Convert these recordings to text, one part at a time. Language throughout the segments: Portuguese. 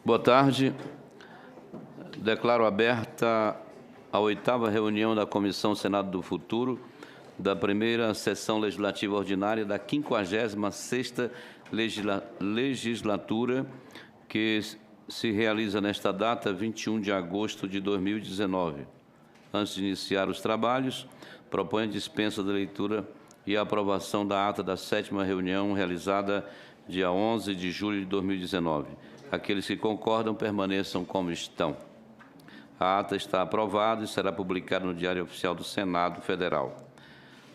Boa tarde. Declaro aberta a 8ª reunião da Comissão Senado do Futuro, da primeira sessão legislativa ordinária da 56ª legislatura, que se realiza nesta data, 21 de agosto de 2019. Antes de iniciar os trabalhos, proponho a dispensa da leitura e a aprovação da ata da 7ª reunião realizada dia 11 de julho de 2019. Aqueles que concordam permaneçam como estão. A ata está aprovada e será publicada no Diário Oficial do Senado Federal.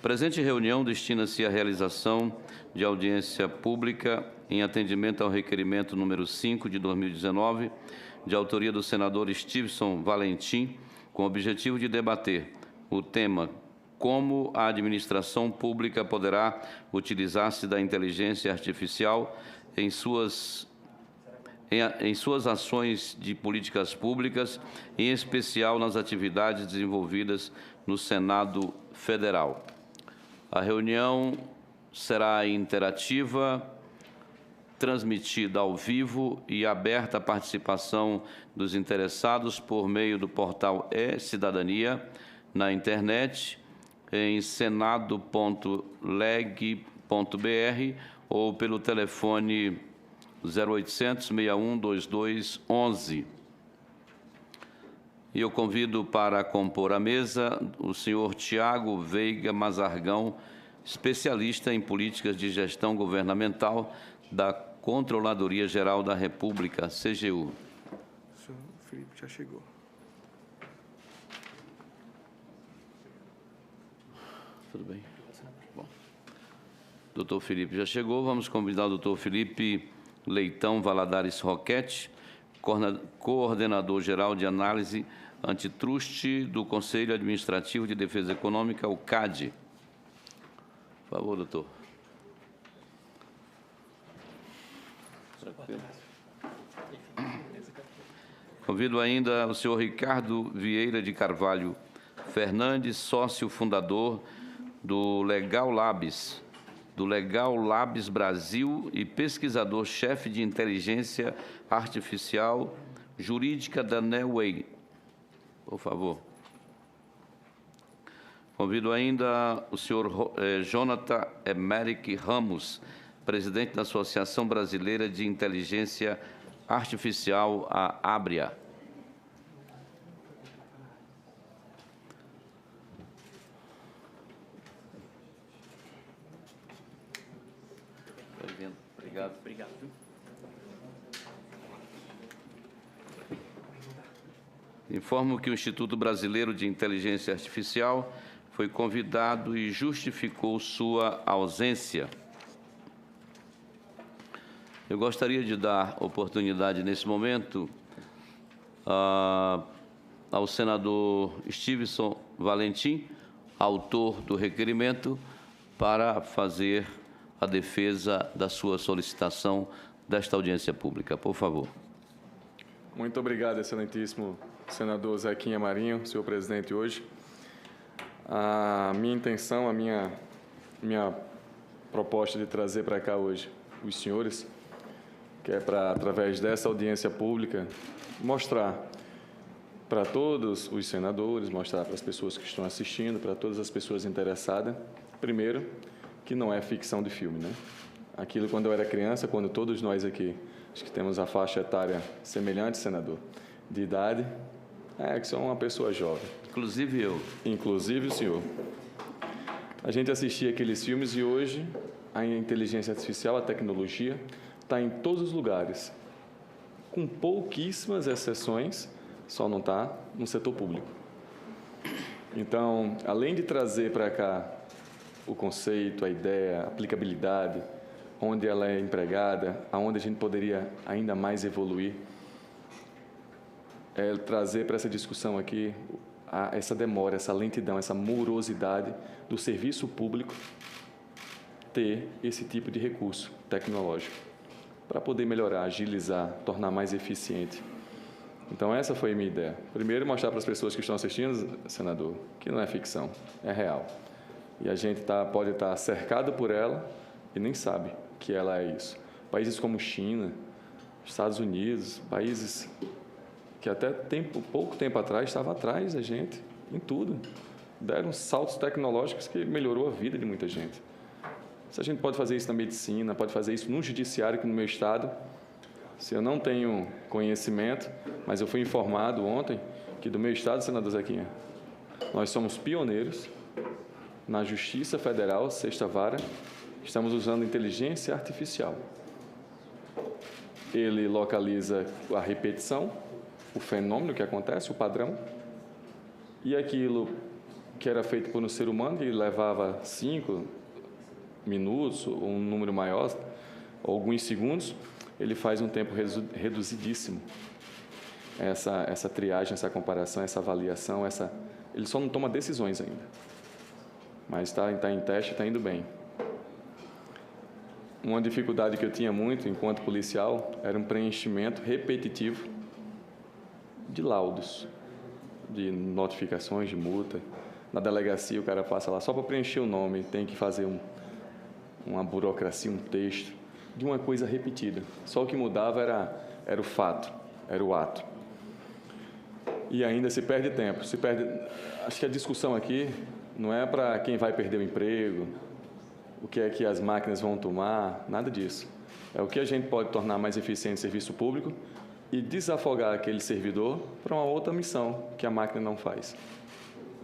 Presente reunião destina-se à realização de audiência pública em atendimento ao requerimento número 5 de 2019, de autoria do senador Stevenson Valentim, com o objetivo de debater o tema como a administração pública poderá utilizar-se da inteligência artificial em suas ações de políticas públicas, em especial nas atividades desenvolvidas no Senado Federal. A reunião será interativa, transmitida ao vivo e aberta à participação dos interessados por meio do portal e-Cidadania, na internet, em senado.leg.br ou pelo telefone 0800 61 22 11. E eu convido para compor a mesa o senhor Tiago Veiga Mazargão, especialista em políticas de gestão governamental da Controladoria Geral da República, CGU. O senhor Felipe já chegou. Tudo bem? Bom. Doutor Felipe já chegou. Vamos convidar o doutor Felipe Leitão Valadares Roquete, coordenador-geral de análise antitruste do Conselho Administrativo de Defesa Econômica, o CAD. Por favor, doutor. Convido ainda o senhor Ricardo Vieira de Carvalho Fernandes, sócio fundador do Legal Labs Brasil e pesquisador-chefe de inteligência artificial jurídica da Neoway. Por favor. Convido ainda o senhor Jonathan Emerick Ramos, presidente da Associação Brasileira de Inteligência Artificial, a ABRIA. Obrigado. Obrigado. Informo que o Instituto Brasileiro de Inteligência Artificial foi convidado e justificou sua ausência. Eu gostaria de dar oportunidade, nesse momento, ao senador Stevenson Valentim, autor do requerimento, para fazer a defesa da sua solicitação desta audiência pública. Por favor. Muito obrigado, excelentíssimo senador Zequinha Marinho, senhor presidente, hoje. A minha intenção, a minha proposta de trazer para cá hoje os senhores, que é para, através dessa audiência pública, mostrar para todos os senadores, mostrar para as pessoas que estão assistindo, para todas as pessoas interessadas, primeiro, que não é ficção de filme, né? Aquilo, quando eu era criança, quando todos nós aqui, acho que temos a faixa etária semelhante, senador, de idade, que sou uma pessoa jovem. Inclusive eu. Inclusive o senhor. A gente assistia aqueles filmes e hoje a inteligência artificial, a tecnologia, está em todos os lugares, com pouquíssimas exceções, só não está no setor público. Então, além de trazer para cá o conceito, a ideia, a aplicabilidade, onde ela é empregada, aonde a gente poderia ainda mais evoluir, trazer para essa discussão aqui essa demora, essa lentidão, essa morosidade do serviço público ter esse tipo de recurso tecnológico para poder melhorar, agilizar, tornar mais eficiente. Então, essa foi a minha ideia. Primeiro, mostrar para as pessoas que estão assistindo, senador, que não é ficção, é real. E a gente pode estar cercado por ela e nem sabe que ela é isso. Países como China, Estados Unidos, países que até pouco tempo atrás estavam atrás da gente em tudo. Deram saltos tecnológicos que melhorou a vida de muita gente. Se a gente pode fazer isso na medicina, pode fazer isso no judiciário, que no meu estado, se eu não tenho conhecimento, mas eu fui informado ontem que do meu estado, senador Zequinha, nós somos pioneiros na Justiça Federal, sexta vara, estamos usando inteligência artificial. Ele localiza a repetição, o fenômeno que acontece, o padrão, e aquilo que era feito por um ser humano, que levava 5 minutos, ou um número maior, alguns segundos, ele faz um tempo reduzidíssimo. Essa triagem, essa comparação, essa avaliação, ele só não toma decisões ainda. Mas está em teste, está indo bem. Uma dificuldade que eu tinha muito enquanto policial era um preenchimento repetitivo de laudos, de notificações de multa. Na delegacia o cara passa lá só para preencher o nome, tem que fazer uma burocracia, um texto, de uma coisa repetida. Só o que mudava era o fato, era o ato. E ainda se perde tempo, acho que a discussão aqui não é para quem vai perder o emprego, o que é que as máquinas vão tomar, nada disso. É o que a gente pode tornar mais eficiente o serviço público e desafogar aquele servidor para uma outra missão que a máquina não faz.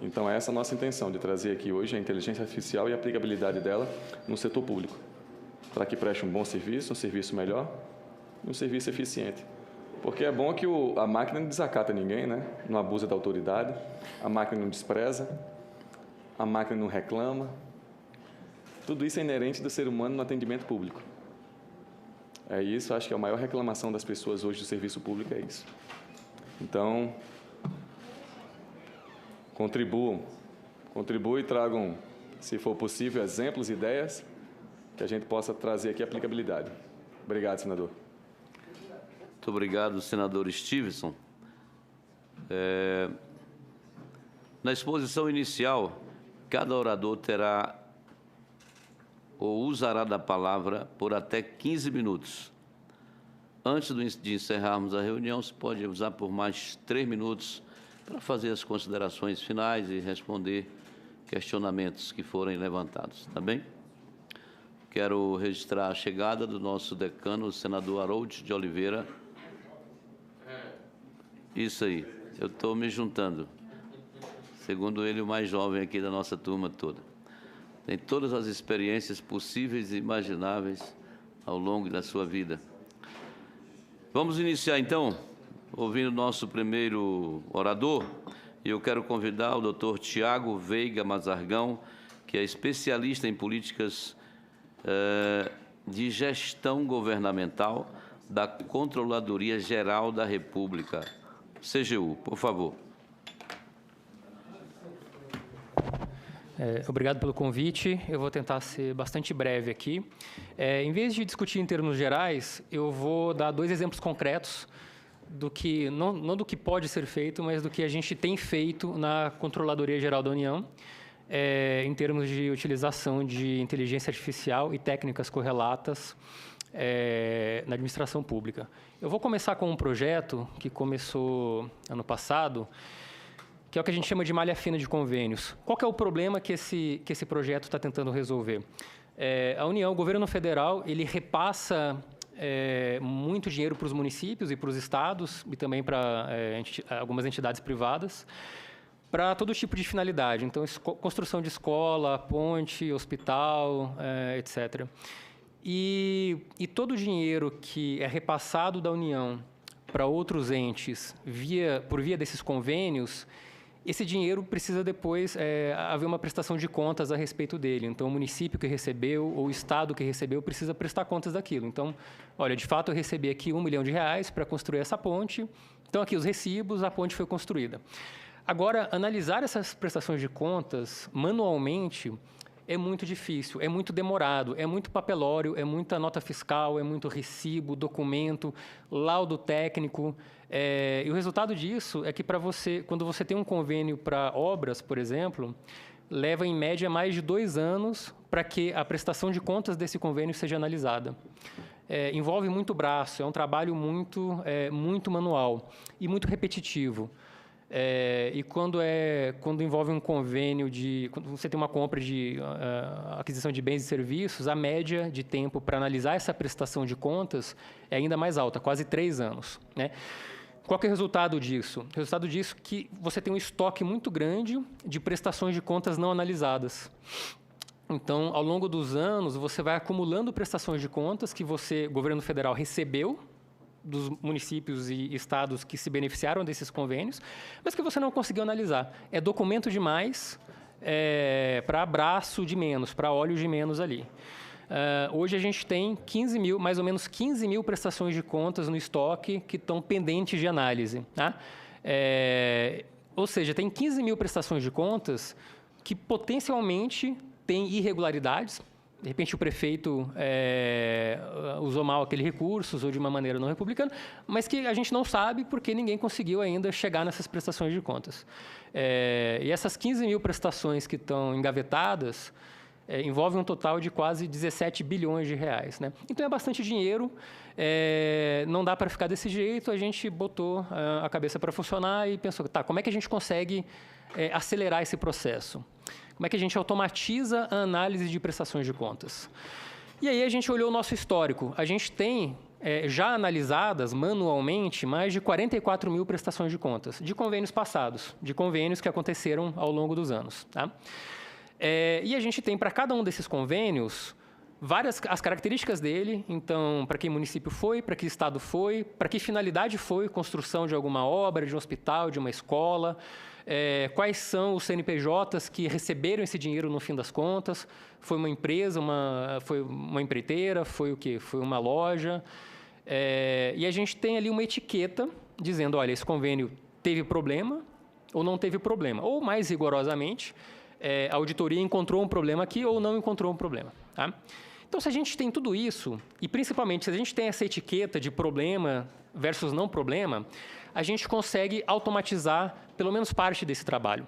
Então, essa é a nossa intenção, de trazer aqui hoje a inteligência artificial e a aplicabilidade dela no setor público, para que preste um bom serviço, um serviço melhor e um serviço eficiente. Porque é bom que a máquina não desacata ninguém, né? Não abusa da autoridade, a máquina não despreza, a máquina não reclama. Tudo isso é inerente do ser humano no atendimento público. É isso, acho que a maior reclamação das pessoas hoje do serviço público é isso. Então, contribuam e tragam, se for possível, exemplos, ideias, que a gente possa trazer aqui aplicabilidade. Obrigado, senador. Muito obrigado, senador Stevenson. Na exposição inicial, cada orador terá ou usará da palavra por até 15 minutos. Antes de encerrarmos a reunião, se pode usar por mais 3 minutos para fazer as considerações finais e responder questionamentos que forem levantados. Tá bem? Quero registrar a chegada do nosso decano, o senador Harold de Oliveira. Isso aí, eu estou me juntando. Segundo ele, o mais jovem aqui da nossa turma toda. Tem todas as experiências possíveis e imagináveis ao longo da sua vida. Vamos iniciar, então, ouvindo o nosso primeiro orador. E eu quero convidar o Dr. Tiago Veiga Mazargão, que é especialista em políticas de gestão governamental da Controladoria Geral da República, CGU. Por favor. Obrigado pelo convite. Eu vou tentar ser bastante breve aqui. Em vez de discutir em termos gerais, eu vou dar 2 exemplos concretos do que, não do que pode ser feito, mas do que a gente tem feito na Controladoria Geral da União, em termos de utilização de inteligência artificial e técnicas correlatas na administração pública. Eu vou começar com um projeto que começou ano passado, que é o que a gente chama de malha fina de convênios. Qual que é o problema que esse projeto está tentando resolver? A União, o governo federal, ele repassa muito dinheiro para os municípios e para os estados e também para algumas entidades privadas para todo tipo de finalidade. Então, construção de escola, ponte, hospital, etc. E todo o dinheiro que é repassado da União para outros entes por via desses convênios, esse dinheiro precisa depois haver uma prestação de contas a respeito dele. Então, o município que recebeu ou o estado que recebeu precisa prestar contas daquilo. Então, olha, de fato, eu recebi aqui R$1 milhão para construir essa ponte. Então, aqui os recibos, a ponte foi construída. Agora, analisar essas prestações de contas manualmente é muito difícil, é muito demorado, é muito papelório, é muita nota fiscal, é muito recibo, documento, laudo técnico. E o resultado disso é que quando você tem um convênio para obras, por exemplo, leva, em média, mais de 2 anos para que a prestação de contas desse convênio seja analisada. Envolve muito braço, é um trabalho muito manual e muito repetitivo. E quando envolve um convênio quando você tem uma compra de aquisição de bens e serviços, a média de tempo para analisar essa prestação de contas é ainda mais alta, quase 3 anos, né? Qual que é o resultado disso? O resultado disso é que você tem um estoque muito grande de prestações de contas não analisadas. Então, ao longo dos anos, você vai acumulando prestações de contas que você, governo federal, recebeu dos municípios e estados que se beneficiaram desses convênios, mas que você não conseguiu analisar. É documento demais para braço de menos, para óleo de menos ali. Hoje a gente tem mais ou menos 15 mil prestações de contas no estoque que estão pendentes de análise. Tá? Ou seja, tem 15 mil prestações de contas que potencialmente têm irregularidades. De repente, o prefeito usou mal aquele recurso, usou de uma maneira não republicana, mas que a gente não sabe porque ninguém conseguiu ainda chegar nessas prestações de contas. E essas 15 mil prestações que estão engavetadas envolvem um total de quase 17 bilhões de reais, né? Então, é bastante dinheiro, não dá para ficar desse jeito, a gente botou a cabeça para funcionar e pensou, tá, como é que a gente consegue acelerar esse processo? Como é que a gente automatiza a análise de prestações de contas? E aí a gente olhou o nosso histórico. A gente tem já analisadas manualmente mais de 44 mil prestações de contas, de convênios passados, de convênios que aconteceram ao longo dos anos. Tá? E a gente tem para cada um desses convênios as características dele, então, para que município foi, para que estado foi, para que finalidade foi, construção de alguma obra, de um hospital, de uma escola, quais são os CNPJs que receberam esse dinheiro no fim das contas, foi uma empresa, foi uma empreiteira, foi o quê? Foi uma loja. E a gente tem ali uma etiqueta dizendo, olha, esse convênio teve problema ou não teve problema. Ou, mais rigorosamente, a auditoria encontrou um problema aqui ou não encontrou um problema. Tá? Então, se a gente tem tudo isso, e principalmente se a gente tem essa etiqueta de problema versus não problema, a gente consegue automatizar pelo menos parte desse trabalho.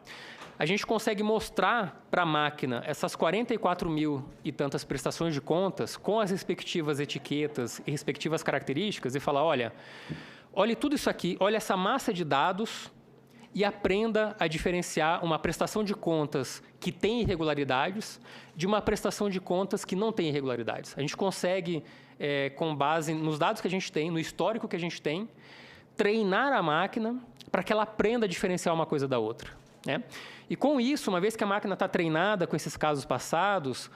A gente consegue mostrar para a máquina essas 44 mil e tantas prestações de contas com as respectivas etiquetas e respectivas características e falar, olha tudo isso aqui, olha essa massa de dados e aprenda a diferenciar uma prestação de contas que tem irregularidades de uma prestação de contas que não tem irregularidades. A gente consegue, com base nos dados que a gente tem, no histórico que a gente tem, treinar a máquina para que ela aprenda a diferenciar uma coisa da outra. Né? E com isso, uma vez que a máquina está treinada com esses casos passados,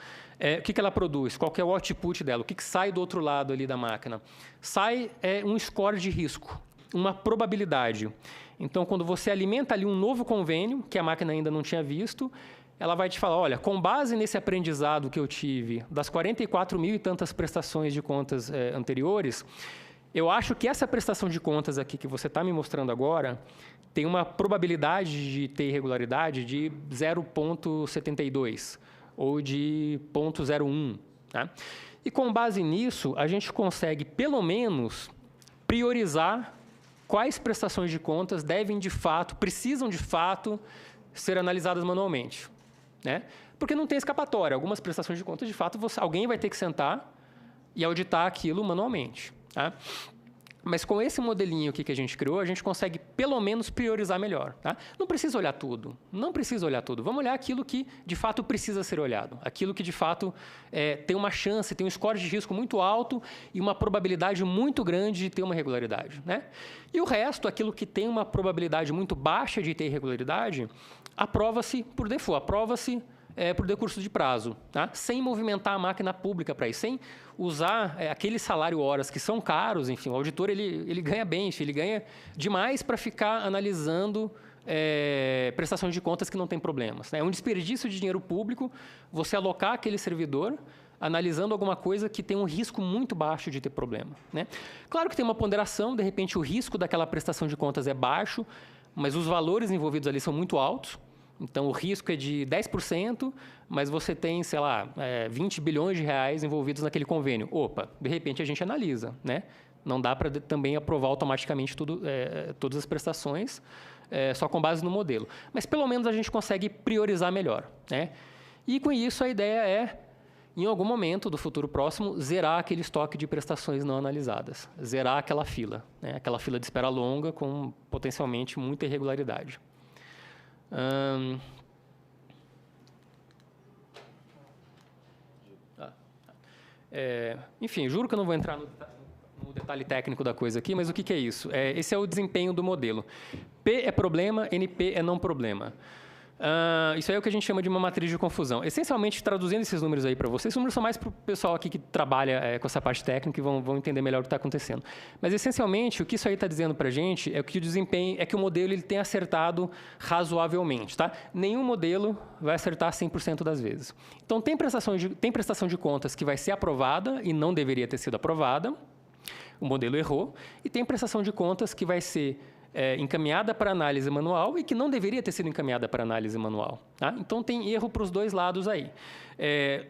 o que ela produz? Qual que é o output dela? O que sai do outro lado ali da máquina? Sai um score de risco, uma probabilidade. Então, quando você alimenta ali um novo convênio, que a máquina ainda não tinha visto, ela vai te falar, olha, com base nesse aprendizado que eu tive das 44 mil e tantas prestações de contas anteriores, eu acho que essa prestação de contas aqui que você está me mostrando agora tem uma probabilidade de ter irregularidade de 0,72 ou de 0,01. Tá? E com base nisso, a gente consegue, pelo menos, priorizar quais prestações de contas precisam de fato ser analisadas manualmente. Né? Porque não tem escapatória. Algumas prestações de contas, de fato, alguém vai ter que sentar e auditar aquilo manualmente. Tá? Mas com esse modelinho aqui que a gente criou, a gente consegue pelo menos priorizar melhor. Tá? Não precisa olhar tudo. Não precisa olhar tudo. Vamos olhar aquilo que de fato precisa ser olhado. Aquilo que de fato tem uma chance, tem um score de risco muito alto e uma probabilidade muito grande de ter uma irregularidade. Né? E o resto, aquilo que tem uma probabilidade muito baixa de ter irregularidade, aprova-se por default, aprova-se por decurso de prazo, tá? Sem movimentar a máquina pública para isso, sem usar aquele salário horas que são caros, enfim, o auditor ele ganha bem, ele ganha demais para ficar analisando prestações de contas que não tem problemas. Né? É um desperdício de dinheiro público você alocar aquele servidor analisando alguma coisa que tem um risco muito baixo de ter problema. Né? Claro que tem uma ponderação, de repente o risco daquela prestação de contas é baixo, mas os valores envolvidos ali são muito altos. Então, o risco é de 10%, mas você tem, sei lá, 20 bilhões de reais envolvidos naquele convênio. Opa, de repente a gente analisa, né? Não dá para também aprovar automaticamente todas as prestações, só com base no modelo. Mas, pelo menos, a gente consegue priorizar melhor, né? E, com isso, a ideia é, em algum momento do futuro próximo, zerar aquele estoque de prestações não analisadas. Zerar aquela fila, né? Aquela fila de espera longa com, potencialmente, muita irregularidade. Enfim, juro que eu não vou entrar no detalhe técnico da coisa aqui, mas o que é isso? Esse é o desempenho do modelo. P é problema, NP é não problema. Isso aí é o que a gente chama de uma matriz de confusão. Essencialmente, traduzindo esses números aí para vocês, esses números são mais para o pessoal aqui que trabalha com essa parte técnica e vão entender melhor o que está acontecendo. Mas, essencialmente, o que isso aí está dizendo para a gente é que o desempenho, é que o modelo ele tem acertado razoavelmente. Tá? Nenhum modelo vai acertar 100% das vezes. Então, tem prestação de contas que vai ser aprovada e não deveria ter sido aprovada, o modelo errou, e tem prestação de contas que vai ser encaminhada para análise manual e que não deveria ter sido encaminhada para análise manual. Tá? Então, tem erro para os dois lados aí.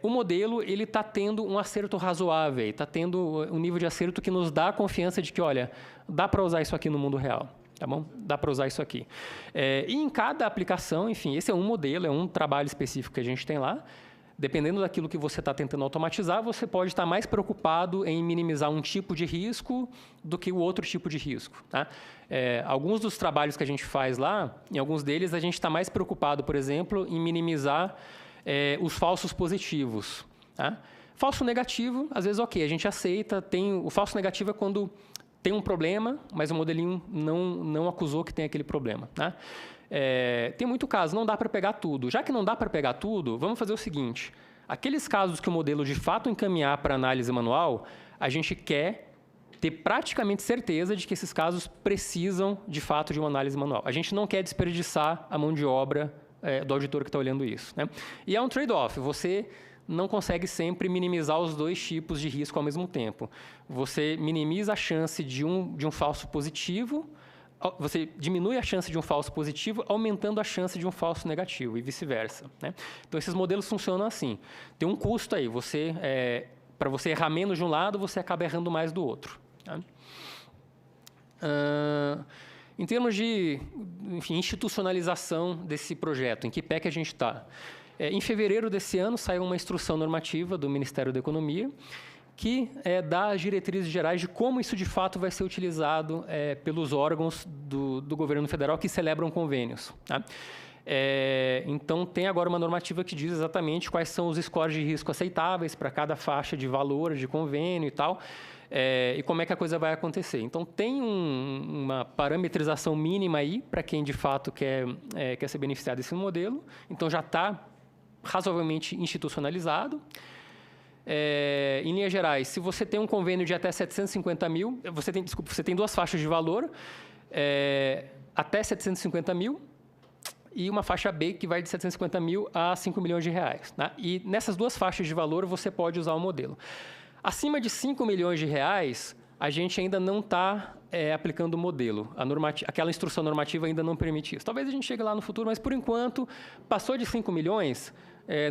O modelo está tendo um acerto razoável, está tendo um nível de acerto que nos dá a confiança de que, olha, dá para usar isso aqui no mundo real. Tá bom? Dá para usar isso aqui. E em cada aplicação, enfim, esse é um modelo, é um trabalho específico que a gente tem lá. Dependendo daquilo que você está tentando automatizar, você pode estar mais preocupado em minimizar um tipo de risco do que o outro tipo de risco. Tá? Alguns dos trabalhos que a gente faz lá, em alguns deles, a gente está mais preocupado, por exemplo, em minimizar os falsos positivos. Tá? Falso negativo, às vezes, ok, a gente aceita. O falso negativo é quando tem um problema, mas o modelinho não acusou que tem aquele problema. Tá? Tem muito caso, não dá para pegar tudo. Já que não dá para pegar tudo, vamos fazer o seguinte. Aqueles casos que o modelo de fato encaminhar para análise manual, a gente quer ter praticamente certeza de que esses casos precisam, de fato, de uma análise manual. A gente não quer desperdiçar a mão de obra do auditor que está olhando isso. Né? E é um trade-off. Você não consegue sempre minimizar os dois tipos de risco ao mesmo tempo. Você minimiza a chance de um falso positivo, você diminui a chance de um falso positivo, aumentando a chance de um falso negativo, e vice-versa. Né? Então, esses modelos funcionam assim. Tem um custo aí. Para você errar menos de um lado, você acaba errando mais do outro. Tá? Em termos de institucionalização desse projeto, em que pé que a gente está? Em fevereiro desse ano, saiu uma instrução normativa do Ministério da Economia, que dá as diretrizes gerais de como isso, de fato, vai ser utilizado pelos órgãos do governo federal que celebram convênios. Tá? Então, tem agora uma normativa que diz exatamente quais são os scores de risco aceitáveis para cada faixa de valor de convênio e tal, e como é que a coisa vai acontecer. Então, tem uma parametrização mínima aí para quem, de fato, quer ser beneficiado desse modelo. Então, já está razoavelmente institucionalizado. Em linhas gerais, se você tem um convênio de até 750 mil, você tem duas faixas de valor, até 750 mil, e uma faixa B que vai de 750 mil a 5 milhões de reais. Tá? E nessas duas faixas de valor, você pode usar o modelo. Acima de 5 milhões de reais, a gente ainda não está aplicando o modelo. Aquela instrução normativa ainda não permite isso. Talvez a gente chegue lá no futuro, mas, por enquanto, passou de 5 milhões...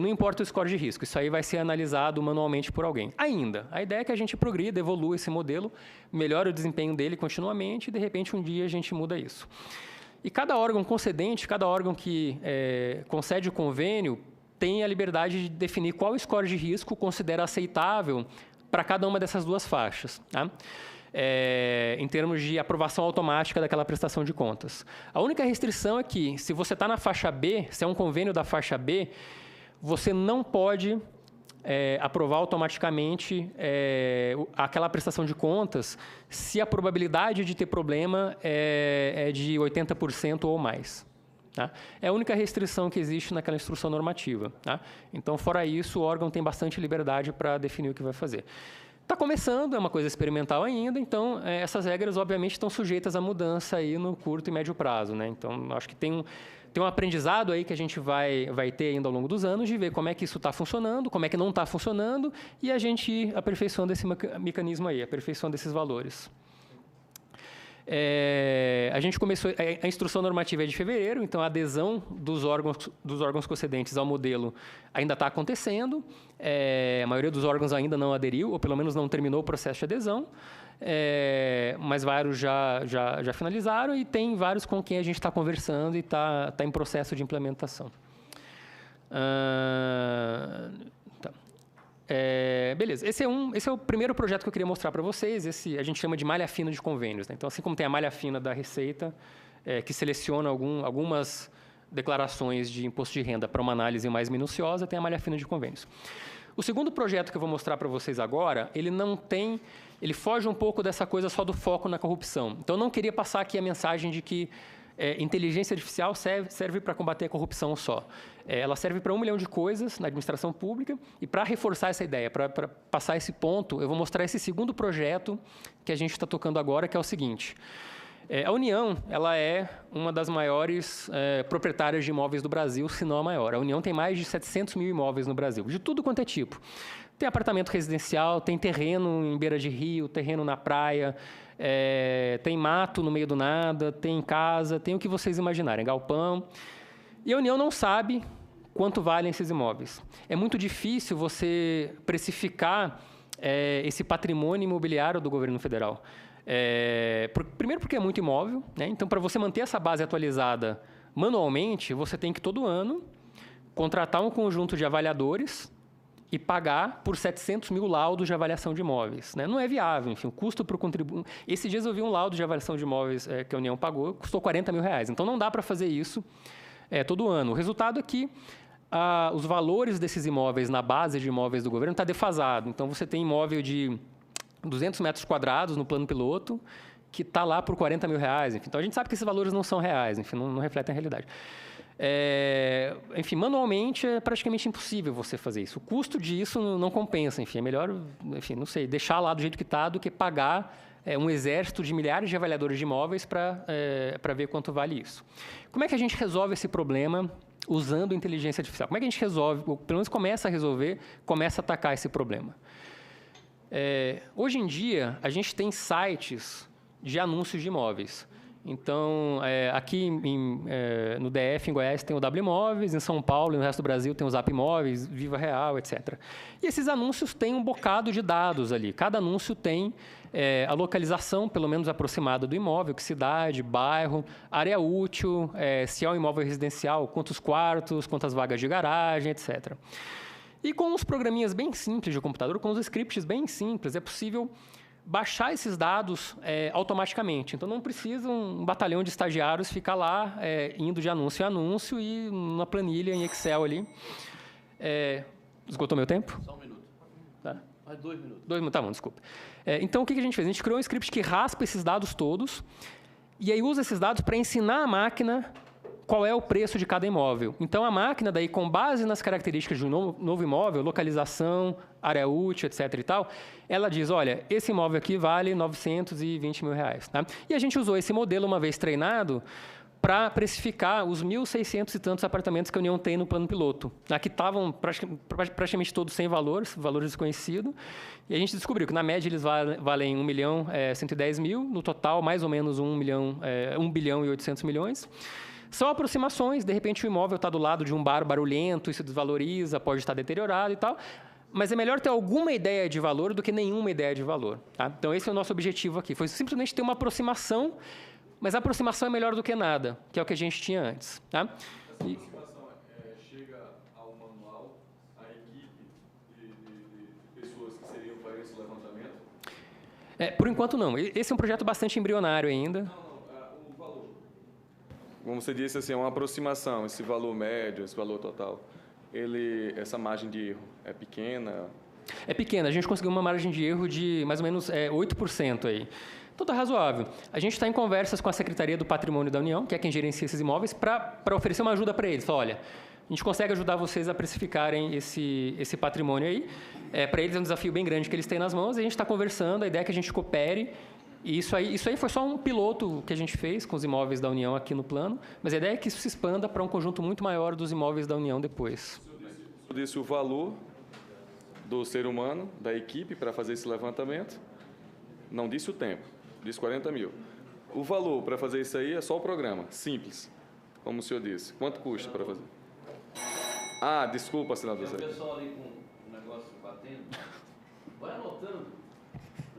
não importa o score de risco, isso aí vai ser analisado manualmente por alguém. Ainda, a ideia é que a gente progrida, evolua esse modelo, melhore o desempenho dele continuamente e, de repente, um dia a gente muda isso. E cada órgão concedente, cada órgão que concede o convênio, tem a liberdade de definir qual score de risco considera aceitável para cada uma dessas duas faixas. Tá? Em termos de aprovação automática daquela prestação de contas. A única restrição é que, se você está na faixa B, se é um convênio da faixa B, você não pode aprovar automaticamente aquela prestação de contas se a probabilidade de ter problema é de 80% ou mais. Tá? É a única restrição que existe naquela instrução normativa. Tá? Então, fora isso, o órgão tem bastante liberdade para definir o que vai fazer. Está começando, é uma coisa experimental ainda, então essas regras, obviamente, estão sujeitas à mudança aí no curto e médio prazo. Né? Então, acho que tem um aprendizado aí que a gente vai ter ainda ao longo dos anos de ver como é que isso está funcionando, como é que não está funcionando, e a gente ir aperfeiçoando esse mecanismo aí, aperfeiçoando esses valores. A gente começou, a instrução normativa é de fevereiro, então a adesão dos órgãos concedentes ao modelo ainda está acontecendo. A maioria dos órgãos ainda não aderiu, ou pelo menos não terminou o processo de adesão. mas vários já finalizaram e tem vários com quem a gente está conversando e está em processo de implementação. Beleza, esse é o primeiro projeto que eu queria mostrar para vocês. Esse a gente chama de malha fina de convênios, né? Então, assim como tem a malha fina da Receita, que seleciona algumas declarações de imposto de renda para uma análise mais minuciosa, tem a malha fina de convênios. O segundo projeto que eu vou mostrar para vocês agora, ele foge um pouco dessa coisa só do foco na corrupção. Então, eu não queria passar aqui a mensagem de que inteligência artificial serve para combater a corrupção só. Ela serve para 1 milhão de coisas na administração pública, e para reforçar essa ideia, para passar esse ponto, eu vou mostrar esse segundo projeto que a gente está tocando agora, que é o seguinte. A União, ela é uma das maiores proprietárias de imóveis do Brasil, se não a maior. A União tem mais de 700 mil imóveis no Brasil, de tudo quanto é tipo. Tem apartamento residencial, tem terreno em beira de rio, terreno na praia, tem mato no meio do nada, tem casa, tem o que vocês imaginarem, galpão. E a União não sabe quanto valem esses imóveis. É muito difícil você precificar esse patrimônio imobiliário do governo federal. Primeiro porque é muito imóvel, né? Então, para você manter essa base atualizada manualmente, você tem que, todo ano, contratar um conjunto de avaliadores e pagar por 700 mil laudos de avaliação de imóveis, né? Não é viável, enfim, o custo para o contribuinte... Esses dias eu vi um laudo de avaliação de imóveis que a União pagou, custou R$40 mil. Então, não dá para fazer isso todo ano. O resultado é que os valores desses imóveis na base de imóveis do governo está defasado. Então, você tem imóvel de 200 metros quadrados no plano piloto, que está lá por R$40 mil. Enfim, então, a gente sabe que esses valores não são reais, enfim, não refletem a realidade. Enfim, manualmente é praticamente impossível você fazer isso. O custo disso não compensa. Enfim, é melhor, enfim, não sei, deixar lá do jeito que está do que pagar um exército de milhares de avaliadores de imóveis para ver quanto vale isso. Como é que a gente resolve esse problema usando inteligência artificial? Como é que a gente resolve, ou pelo menos começa a resolver, começa a atacar esse problema? Hoje em dia, a gente tem sites de anúncios de imóveis. Então, aqui no DF, em Goiás, tem o W Imóveis, em São Paulo e no resto do Brasil tem o Zap Imóveis, Viva Real, etc. E esses anúncios têm um bocado de dados ali. Cada anúncio tem a localização, pelo menos aproximada do imóvel, que cidade, bairro, área útil, se é um imóvel residencial, quantos quartos, quantas vagas de garagem, etc. E com os programinhas bem simples de computador, com os scripts bem simples, é possível baixar esses dados automaticamente. Então, não precisa um batalhão de estagiários ficar lá indo de anúncio em anúncio e na planilha em Excel ali. Esgotou meu tempo? Só um minuto. Tá. Mais 2 minutos. 2 minutos, tá bom, desculpa. Então, o que a gente fez? A gente criou um script que raspa esses dados todos e aí usa esses dados para ensinar a máquina qual é o preço de cada imóvel. Então, a máquina, daí, com base nas características de um novo imóvel, localização, área útil, etc. e tal, ela diz, olha, esse imóvel aqui vale R$920 mil. Tá? E a gente usou esse modelo, uma vez treinado, para precificar os 1.600 e tantos apartamentos que a União tem no plano piloto. Aqui estavam praticamente todos sem valores desconhecidos. E a gente descobriu que, na média, eles valem 1.110.000, no total, mais ou menos 1 bilhão e 800 milhões. São aproximações, de repente o imóvel está do lado de um bar barulhento, isso desvaloriza, pode estar deteriorado e tal, mas é melhor ter alguma ideia de valor do que nenhuma ideia de valor. Tá? Então, esse é o nosso objetivo aqui, foi simplesmente ter uma aproximação, mas a aproximação é melhor do que nada, que é o que a gente tinha antes. Tá? Essa aproximação chega ao manual, à equipe de pessoas que seriam para esse levantamento? Por enquanto, não. Esse é um projeto bastante embrionário ainda. Como você disse, assim, é uma aproximação, esse valor médio, esse valor total, essa margem de erro é pequena? É pequena. A gente conseguiu uma margem de erro de mais ou menos 8% aí. Tudo razoável. A gente está em conversas com a Secretaria do Patrimônio da União, que é quem gerencia esses imóveis, para oferecer uma ajuda para eles. Olha, a gente consegue ajudar vocês a precificarem esse patrimônio aí. Para eles é um desafio bem grande que eles têm nas mãos, e a gente está conversando, a ideia é que a gente coopere. E isso aí foi só um piloto que a gente fez com os imóveis da União aqui no plano, mas a ideia é que isso se expanda para um conjunto muito maior dos imóveis da União depois. Você disse o valor do ser humano, da equipe, para fazer esse levantamento. Não disse o tempo, disse 40 mil. O valor para fazer isso aí é só o programa, simples, como o senhor disse. Quanto custa para fazer? Desculpa, senador. Tem o pessoal ali com o negócio batendo. Vai anotando.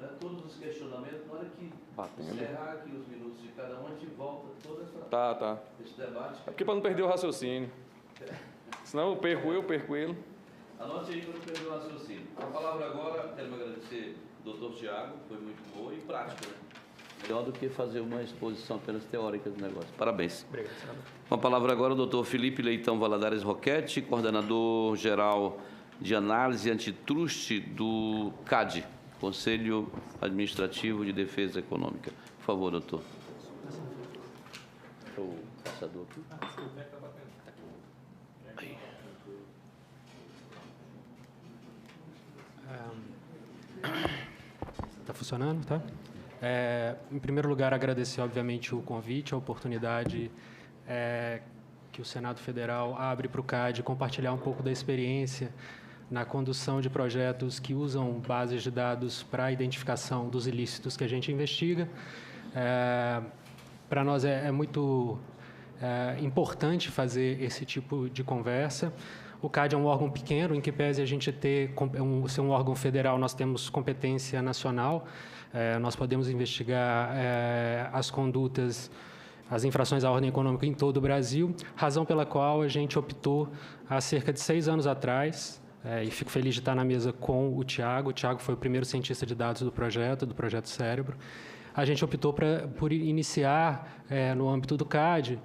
todos os questionamentos, na hora que Batendo. encerrar aqui os minutos de cada um, a gente volta toda esse debate. É porque para não perder o raciocínio. Senão eu perco ele. Anote aí para não perder o raciocínio. A palavra agora, quero me agradecer ao doutor Tiago, foi muito boa e prática, né? Melhor do que fazer uma exposição apenas teórica do negócio. Parabéns. Obrigado, senador. Com a palavra agora o doutor Felipe Leitão Valadares Roquete, coordenador-geral de análise antitruste do CAD, Conselho Administrativo de Defesa Econômica. Por favor, doutor. O passador aqui. Aí. Está funcionando, tá? Em primeiro lugar, agradecer, obviamente, o convite, a oportunidade que o Senado Federal abre para o CAD compartilhar um pouco da experiência na condução de projetos que usam bases de dados para a identificação dos ilícitos que a gente investiga. Para nós é muito importante fazer esse tipo de conversa. O CAD é um órgão pequeno, em que pese a gente ser um órgão federal, nós temos competência nacional. Nós podemos investigar as condutas, as infrações à ordem econômica em todo o Brasil, razão pela qual a gente optou, há cerca de 6 anos atrás, e fico feliz de estar na mesa com o Tiago. O Tiago foi o primeiro cientista de dados do projeto Cérebro. A gente optou por iniciar, no âmbito do CAD,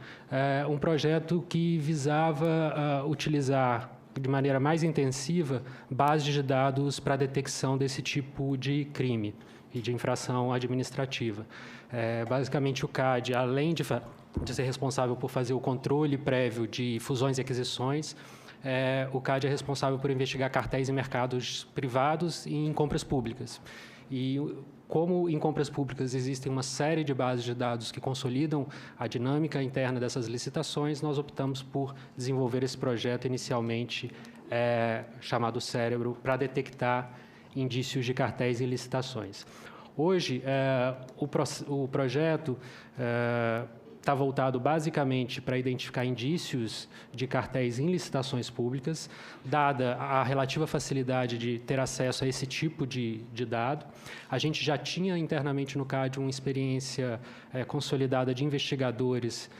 um projeto que visava utilizar de maneira mais intensiva bases de dados para a detecção desse tipo de crime e de infração administrativa. Basicamente, o CAD, além de ser responsável por fazer o controle prévio de fusões e aquisições, o CAD é responsável por investigar cartéis em mercados privados e em compras públicas. E como em compras públicas existem uma série de bases de dados que consolidam a dinâmica interna dessas licitações, nós optamos por desenvolver esse projeto inicialmente chamado Cérebro, para detectar indícios de cartéis e licitações. Hoje, o projeto está voltado basicamente para identificar indícios de cartéis em licitações públicas, dada a relativa facilidade de ter acesso a esse tipo de dado. A gente já tinha internamente no CAD uma experiência consolidada de investigadores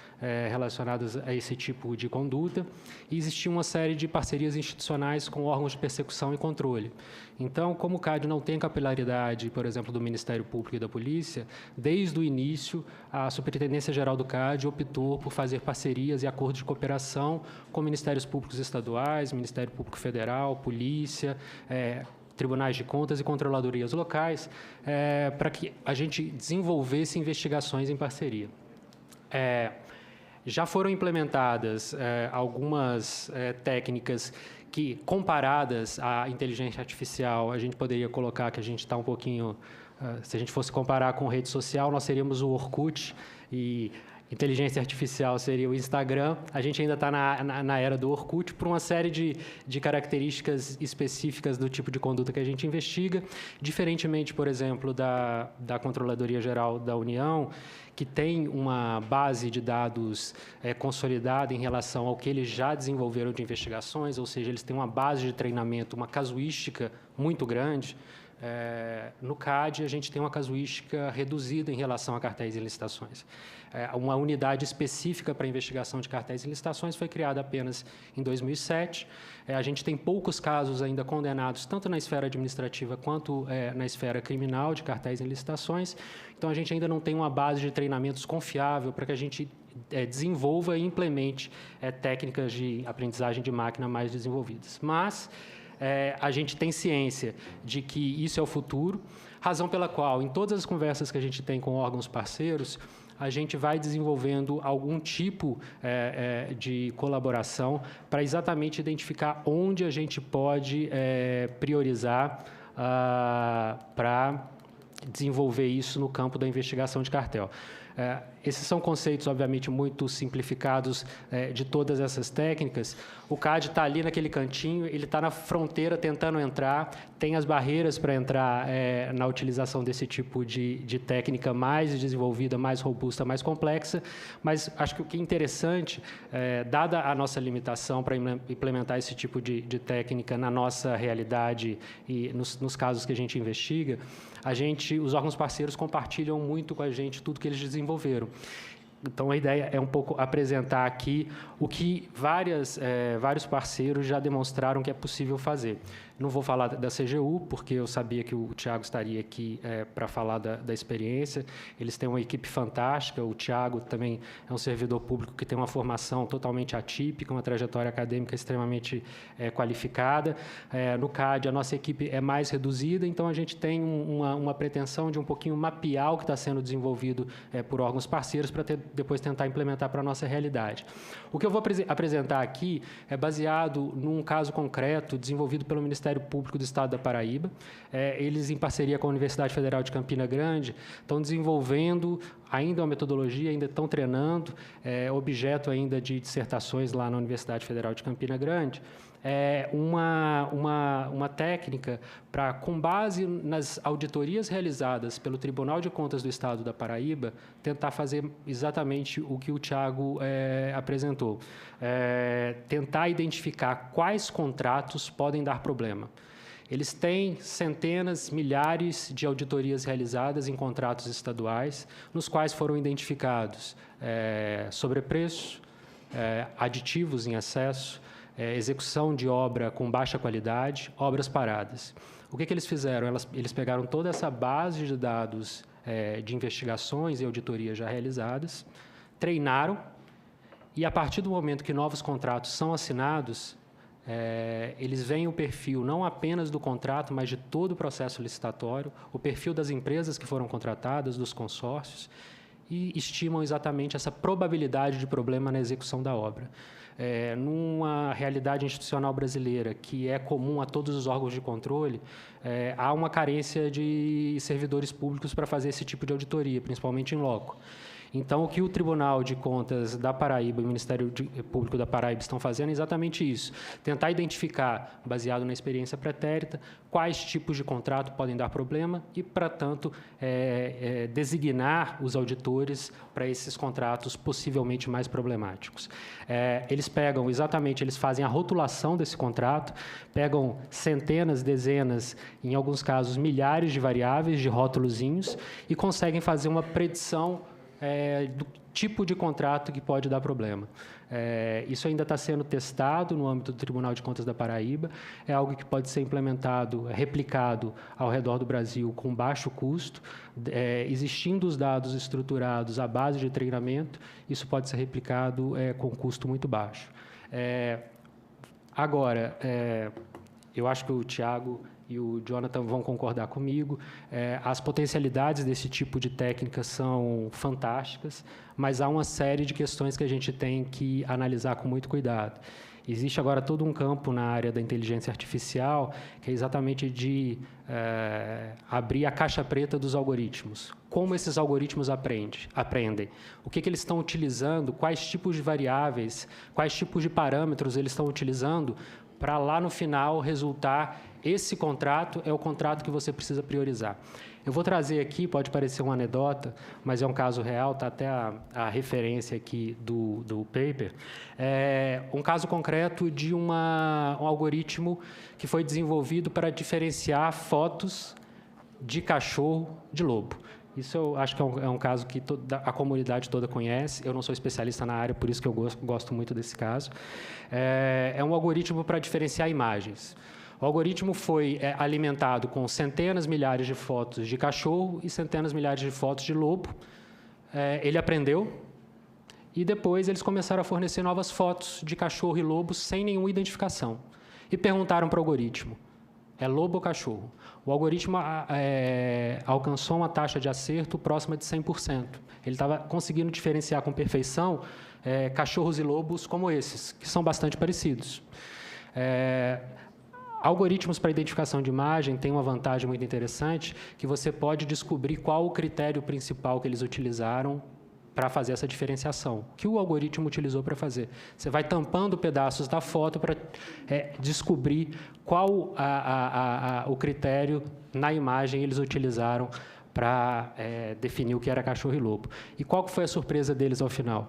relacionados a esse tipo de conduta, e existia uma série de parcerias institucionais com órgãos de persecução e controle. Então, como o CAD não tem capilaridade, por exemplo, do Ministério Público e da Polícia, desde o início, a Superintendência Geral do CAD optou por fazer parcerias e acordos de cooperação com ministérios públicos estaduais, Ministério Público Federal, Polícia, tribunais de contas e controladorias locais, para que a gente desenvolvesse investigações em parceria. Já foram implementadas algumas técnicas que, comparadas à inteligência artificial, a gente poderia colocar que a gente está um pouquinho... se a gente fosse comparar com rede social, nós seríamos o Orkut, e inteligência artificial seria o Instagram. A gente ainda está na era do Orkut por uma série de características específicas do tipo de conduta que a gente investiga, diferentemente, por exemplo, da Controladoria Geral da União, que tem uma base de dados consolidada em relação ao que eles já desenvolveram de investigações, ou seja, eles têm uma base de treinamento, uma casuística muito grande. No CAD, a gente tem uma casuística reduzida em relação a cartéis e licitações. Uma unidade específica para a investigação de cartéis e licitações foi criada apenas em 2007. A gente tem poucos casos ainda condenados, tanto na esfera administrativa quanto na esfera criminal de cartéis e licitações. Então, a gente ainda não tem uma base de treinamentos confiável para que a gente desenvolva e implemente técnicas de aprendizagem de máquina mais desenvolvidas. Mas a gente tem ciência de que isso é o futuro, razão pela qual, em todas as conversas que a gente tem com órgãos parceiros, a gente vai desenvolvendo algum tipo de colaboração para exatamente identificar onde a gente pode priorizar para desenvolver isso no campo da investigação de cartel. Esses são conceitos, obviamente, muito simplificados de todas essas técnicas. O CAD está ali naquele cantinho, ele está na fronteira tentando entrar, tem as barreiras para entrar na utilização desse tipo de técnica mais desenvolvida, mais robusta, mais complexa, mas acho que o que é interessante, dada a nossa limitação para implementar esse tipo de técnica na nossa realidade e nos casos que a gente investiga, os órgãos parceiros compartilham muito com a gente tudo que eles desenvolveram. Então, a ideia é um pouco apresentar aqui o que vários parceiros já demonstraram que é possível fazer. Não vou falar da CGU, porque eu sabia que o Tiago estaria aqui para falar da experiência. Eles têm uma equipe fantástica. O Tiago também é um servidor público que tem uma formação totalmente atípica, uma trajetória acadêmica extremamente qualificada. No CAD, a nossa equipe é mais reduzida, então a gente tem uma pretensão de um pouquinho mapear o que está sendo desenvolvido por órgãos parceiros para depois tentar implementar para a nossa realidade. O que eu vou apresentar aqui é baseado num caso concreto desenvolvido pelo Ministério Público do Estado da Paraíba. Eles, em parceria com a Universidade Federal de Campina Grande, estão desenvolvendo ainda uma metodologia, ainda estão treinando, objeto ainda de dissertações lá na Universidade Federal de Campina Grande, uma técnica para, com base nas auditorias realizadas pelo Tribunal de Contas do Estado da Paraíba, tentar fazer exatamente o que o Tiago apresentou. Tentar identificar quais contratos podem dar problema. Eles têm centenas, milhares de auditorias realizadas em contratos estaduais, nos quais foram identificados sobrepreço, aditivos em excesso, execução de obra com baixa qualidade, obras paradas. O que eles fizeram? Eles pegaram toda essa base de dados de investigações e auditorias já realizadas, treinaram, e, a partir do momento que novos contratos são assinados, eles veem o perfil não apenas do contrato, mas de todo o processo licitatório, o perfil das empresas que foram contratadas, dos consórcios, e estimam exatamente essa probabilidade de problema na execução da obra. Numa realidade institucional brasileira, que é comum a todos os órgãos de controle, há uma carência de servidores públicos para fazer esse tipo de auditoria, principalmente em loco. Então, o que o Tribunal de Contas da Paraíba e o Ministério Público da Paraíba estão fazendo é exatamente isso. Tentar identificar, baseado na experiência pretérita, quais tipos de contrato podem dar problema e, para tanto, designar os auditores para esses contratos possivelmente mais problemáticos. Eles fazem a rotulação desse contrato, pegam centenas, dezenas, em alguns casos, milhares de variáveis, de rótulozinhos, e conseguem fazer uma predição do tipo de contrato que pode dar problema. Isso ainda está sendo testado no âmbito do Tribunal de Contas da Paraíba, é algo que pode ser implementado, replicado ao redor do Brasil com baixo custo, existindo os dados estruturados à base de treinamento, isso pode ser replicado com custo muito baixo. Agora, eu acho que o Tiago e o Jonathan vão concordar comigo, as potencialidades desse tipo de técnica são fantásticas, mas há uma série de questões que a gente tem que analisar com muito cuidado. Existe agora todo um campo na área da inteligência artificial, que é exatamente de abrir a caixa preta dos algoritmos. Como esses algoritmos aprendem? O que eles estão utilizando? Quais tipos de variáveis? Quais tipos de parâmetros eles estão utilizando para, lá no final, resultar: esse contrato é o contrato que você precisa priorizar. Eu vou trazer aqui, pode parecer uma anedota, mas é um caso real, está até a referência aqui do paper, um caso concreto de um algoritmo que foi desenvolvido para diferenciar fotos de cachorro de lobo. Isso eu acho que é um caso que a comunidade toda conhece. Eu não sou especialista na área, por isso que eu gosto muito desse caso. É um algoritmo para diferenciar imagens. O algoritmo foi alimentado com centenas, milhares de fotos de cachorro e centenas, milhares de fotos de lobo. Ele aprendeu e depois eles começaram a fornecer novas fotos de cachorro e lobo sem nenhuma identificação. E perguntaram para o algoritmo: é lobo ou cachorro? O algoritmo alcançou uma taxa de acerto próxima de 100%. Ele estava conseguindo diferenciar com perfeição cachorros e lobos como esses, que são bastante parecidos. Algoritmos para identificação de imagem têm uma vantagem muito interessante, que você pode descobrir qual o critério principal que eles utilizaram para fazer essa diferenciação. O que o algoritmo utilizou para fazer? Você vai tampando pedaços da foto para descobrir qual o critério na imagem eles utilizaram para definir o que era cachorro e lobo. E qual que foi a surpresa deles ao final?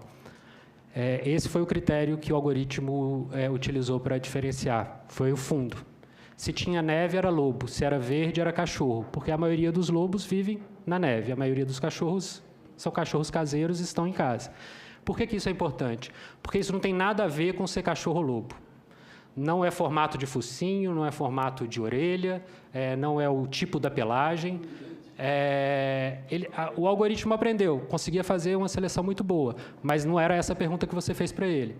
Esse foi o critério que o algoritmo utilizou para diferenciar, foi o fundo. Se tinha neve, era lobo, se era verde, era cachorro, porque a maioria dos lobos vivem na neve, a maioria dos cachorros são cachorros caseiros e estão em casa. Por que isso é importante? Porque isso não tem nada a ver com ser cachorro-lobo. Não é formato de focinho, não é formato de orelha, não é o tipo da pelagem. O algoritmo aprendeu, conseguia fazer uma seleção muito boa, mas não era essa a pergunta que você fez para ele.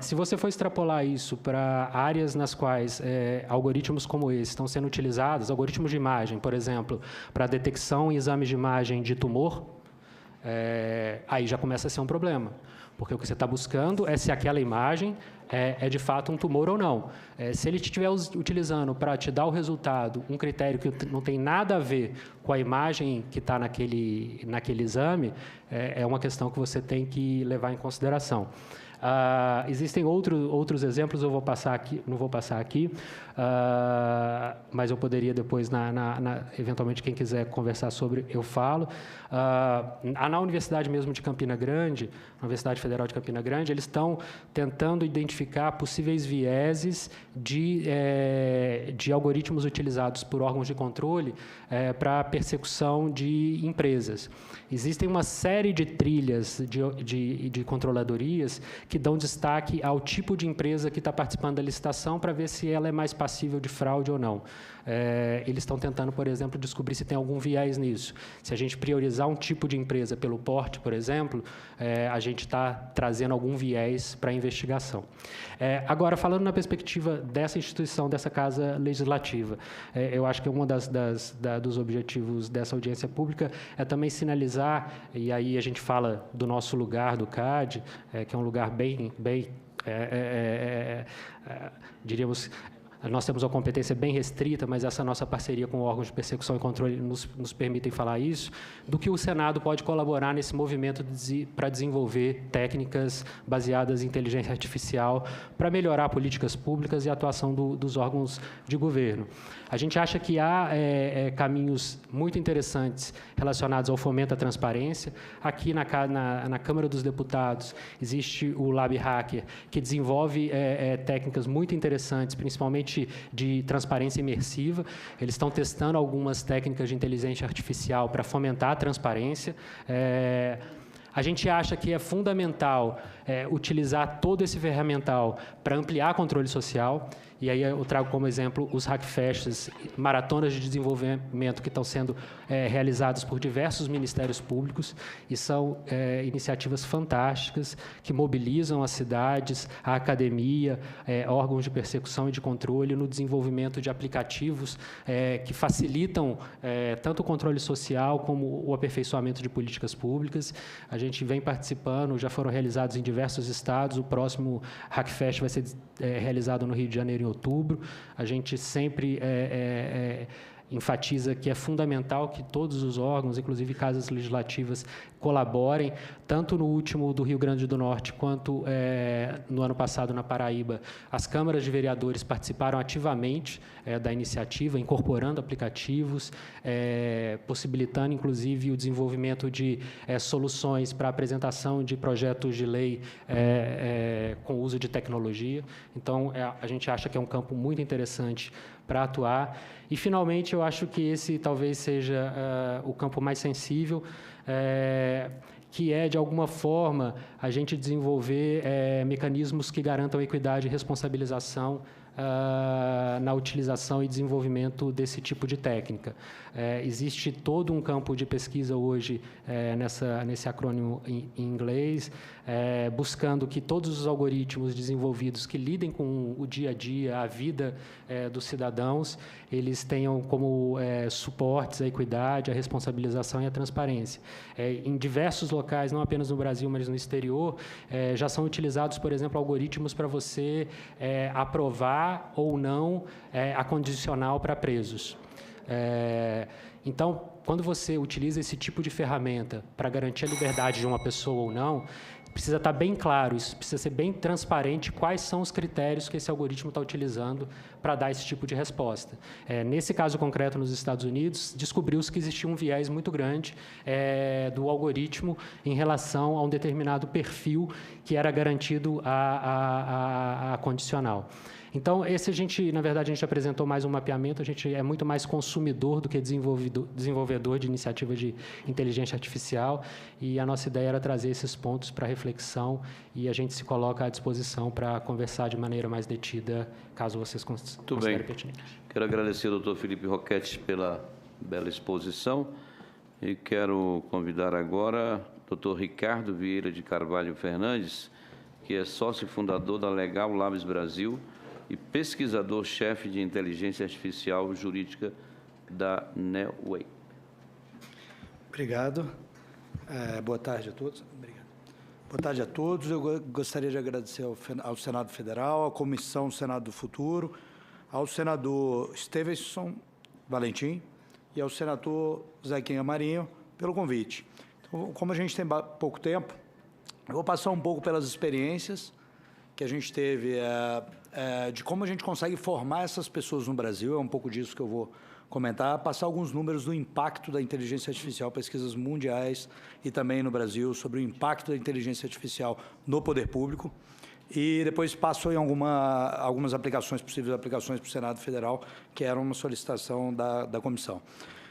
Se você for extrapolar isso para áreas nas quais algoritmos como esse estão sendo utilizados, algoritmos de imagem, por exemplo, para detecção e exames de imagem de tumor, aí já começa a ser um problema, porque o que você está buscando é se aquela imagem é de fato um tumor ou não. Se ele estiver utilizando para te dar o resultado, um critério que não tem nada a ver com a imagem que está naquele exame, é uma questão que você tem que levar em consideração. Existem outros exemplos, eu vou passar aqui, não vou passar aqui, mas eu poderia depois, eventualmente, quem quiser conversar sobre, eu falo. Na Universidade mesmo de Campina Grande, na Universidade Federal de Campina Grande, eles estão tentando identificar possíveis vieses de algoritmos utilizados por órgãos de controle para persecução de empresas. Existem uma série de trilhas de controladorias que dão destaque ao tipo de empresa que está participando da licitação para ver se ela é mais passível de fraude ou não. Eles estão tentando, por exemplo, descobrir se tem algum viés nisso. Se a gente priorizar um tipo de empresa pelo porte, por exemplo, a gente está trazendo algum viés para a investigação. Agora, falando na perspectiva dessa instituição, dessa Casa Legislativa, eu acho que um dos objetivos dessa audiência pública é também sinalizar, e aí a gente fala do nosso lugar, do CAD, que é um lugar bem diríamos, nós temos uma competência bem restrita, mas essa nossa parceria com órgãos de persecução e controle nos permitem falar isso, do que o Senado pode colaborar nesse movimento para desenvolver técnicas baseadas em inteligência artificial para melhorar políticas públicas e a atuação dos órgãos de governo. A gente acha que há caminhos muito interessantes relacionados ao fomento à transparência. Aqui na Câmara dos Deputados existe o Lab Hacker, que desenvolve técnicas muito interessantes, principalmente de transparência imersiva. Eles estão testando algumas técnicas de inteligência artificial para fomentar a transparência. A gente acha que é fundamental utilizar todo esse ferramental para ampliar controle social. E aí eu trago como exemplo os hackfests, maratonas de desenvolvimento que estão sendo realizadas por diversos ministérios públicos, e são iniciativas fantásticas que mobilizam as cidades, a academia, órgãos de persecução e de controle no desenvolvimento de aplicativos que facilitam tanto o controle social como o aperfeiçoamento de políticas públicas. A gente vem participando, já foram realizados em diversos estados. O próximo Hackfest vai ser realizado no Rio de Janeiro em outubro. A gente sempre enfatiza que é fundamental que todos os órgãos, inclusive casas legislativas, colaborem, tanto no último do Rio Grande do Norte, quanto no ano passado na Paraíba. As câmaras de vereadores participaram ativamente da iniciativa, incorporando aplicativos, possibilitando, inclusive, o desenvolvimento de soluções para apresentação de projetos de lei com uso de tecnologia. Então, a gente acha que é um campo muito interessante para atuar. E, finalmente, eu acho que esse talvez seja o campo mais sensível, que é, de alguma forma, a gente desenvolver mecanismos que garantam equidade e responsabilização na utilização e desenvolvimento desse tipo de técnica. Existe todo um campo de pesquisa hoje nesse acrônimo em inglês, buscando que todos os algoritmos desenvolvidos que lidem com o dia a dia, a vida dos cidadãos, eles tenham como suportes a equidade, a responsabilização e a transparência. Em diversos locais, não apenas no Brasil, mas no exterior, já são utilizados, por exemplo, algoritmos para você aprovar ou não a condicional para presos. Então, quando você utiliza esse tipo de ferramenta para garantir a liberdade de uma pessoa ou não, precisa estar bem claro, isso precisa ser bem transparente quais são os critérios que esse algoritmo está utilizando para dar esse tipo de resposta. Nesse caso concreto, nos Estados Unidos, descobriu-se que existia um viés muito grande do algoritmo em relação a um determinado perfil que era garantido a condicional. Então, na verdade, a gente apresentou mais um mapeamento, a gente é muito mais consumidor do que desenvolvedor de iniciativa de inteligência artificial, e a nossa ideia era trazer esses pontos para reflexão, e a gente se coloca à disposição para conversar de maneira mais detida, caso vocês considerem pertinente. Quero agradecer ao Dr. Felipe Roquette pela bela exposição, e quero convidar agora o Dr. Ricardo Vieira de Carvalho Fernandes, que é sócio fundador da Legal Labs Brasil, e pesquisador-chefe de inteligência artificial jurídica da Neoway. Obrigado. Boa tarde a todos. Obrigado. Boa tarde a todos. Eu gostaria de agradecer ao Senado Federal, à Comissão Senado do Futuro, ao senador Stevenson Valentim e ao senador Zequinha Marinho pelo convite. Então, como a gente tem pouco tempo, eu vou passar um pouco pelas experiências que a gente teve de como a gente consegue formar essas pessoas no Brasil, é um pouco disso que eu vou comentar, passar alguns números do impacto da inteligência artificial, pesquisas mundiais e também no Brasil, sobre o impacto da inteligência artificial no poder público, e depois passo em algumas aplicações, possíveis aplicações para o Senado Federal, que era uma solicitação da comissão.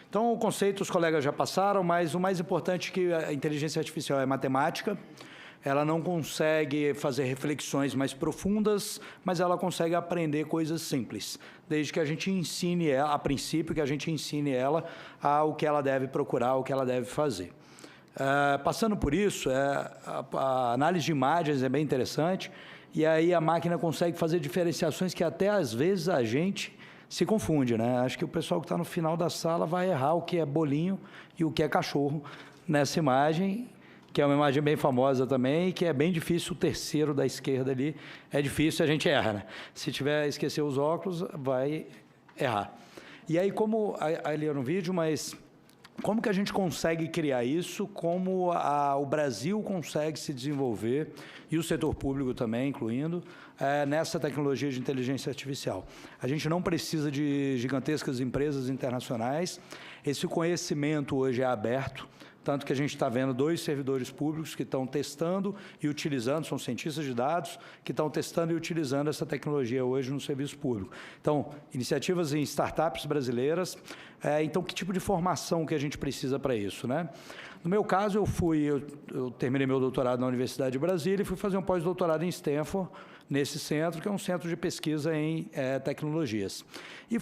Então, o conceito os colegas já passaram, mas o mais importante é que a inteligência artificial é matemática. Ela não consegue fazer reflexões mais profundas, mas ela consegue aprender coisas simples, desde que a gente ensine ela, a princípio, que a gente ensine ela o que ela deve procurar, o que ela deve fazer. Passando por isso, a análise de imagens é bem interessante, e aí a máquina consegue fazer diferenciações que até às vezes a gente se confunde, né? Acho que o pessoal que está no final da sala vai errar o que é bolinho e o que é cachorro nessa imagem, que é uma imagem bem famosa também, e que é bem difícil, o terceiro da esquerda ali, é difícil, a gente erra, né? Se esquecer os óculos, vai errar. E aí, como ali era um vídeo, mas como que a gente consegue criar isso, como o Brasil consegue se desenvolver, e o setor público também, incluindo, nessa tecnologia de inteligência artificial. A gente não precisa de gigantescas empresas internacionais, esse conhecimento hoje é aberto, tanto que a gente está vendo 2 servidores públicos que estão testando e utilizando, são cientistas de dados, que estão testando e utilizando essa tecnologia hoje no serviço público. Então, iniciativas em startups brasileiras. Então, que tipo de formação que a gente precisa para isso, né? No meu caso, eu terminei meu doutorado na Universidade de Brasília e fui fazer um pós-doutorado em Stanford, nesse centro, que é um centro de pesquisa em tecnologias. E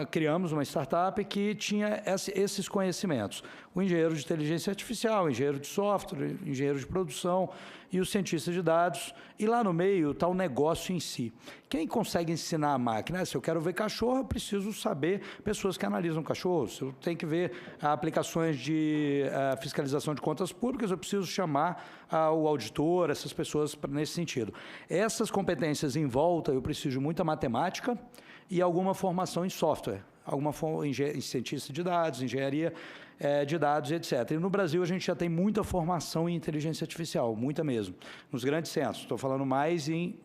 criamos uma startup que tinha esses conhecimentos. O engenheiro de inteligência artificial, o engenheiro de software, o engenheiro de produção e o cientista de dados. E lá no meio está o negócio em si. Quem consegue ensinar a máquina? Se eu quero ver cachorro, eu preciso saber pessoas que analisam cachorros. Se eu tenho que ver aplicações de fiscalização de contas públicas, eu preciso chamar o auditor, essas pessoas nesse sentido. Essas competências em volta, eu preciso de muita matemática e alguma formação em software, em cientista de dados, engenharia de dados, etc. E no Brasil, a gente já tem muita formação em inteligência artificial, muita mesmo, nos grandes centros. Estou falando mais em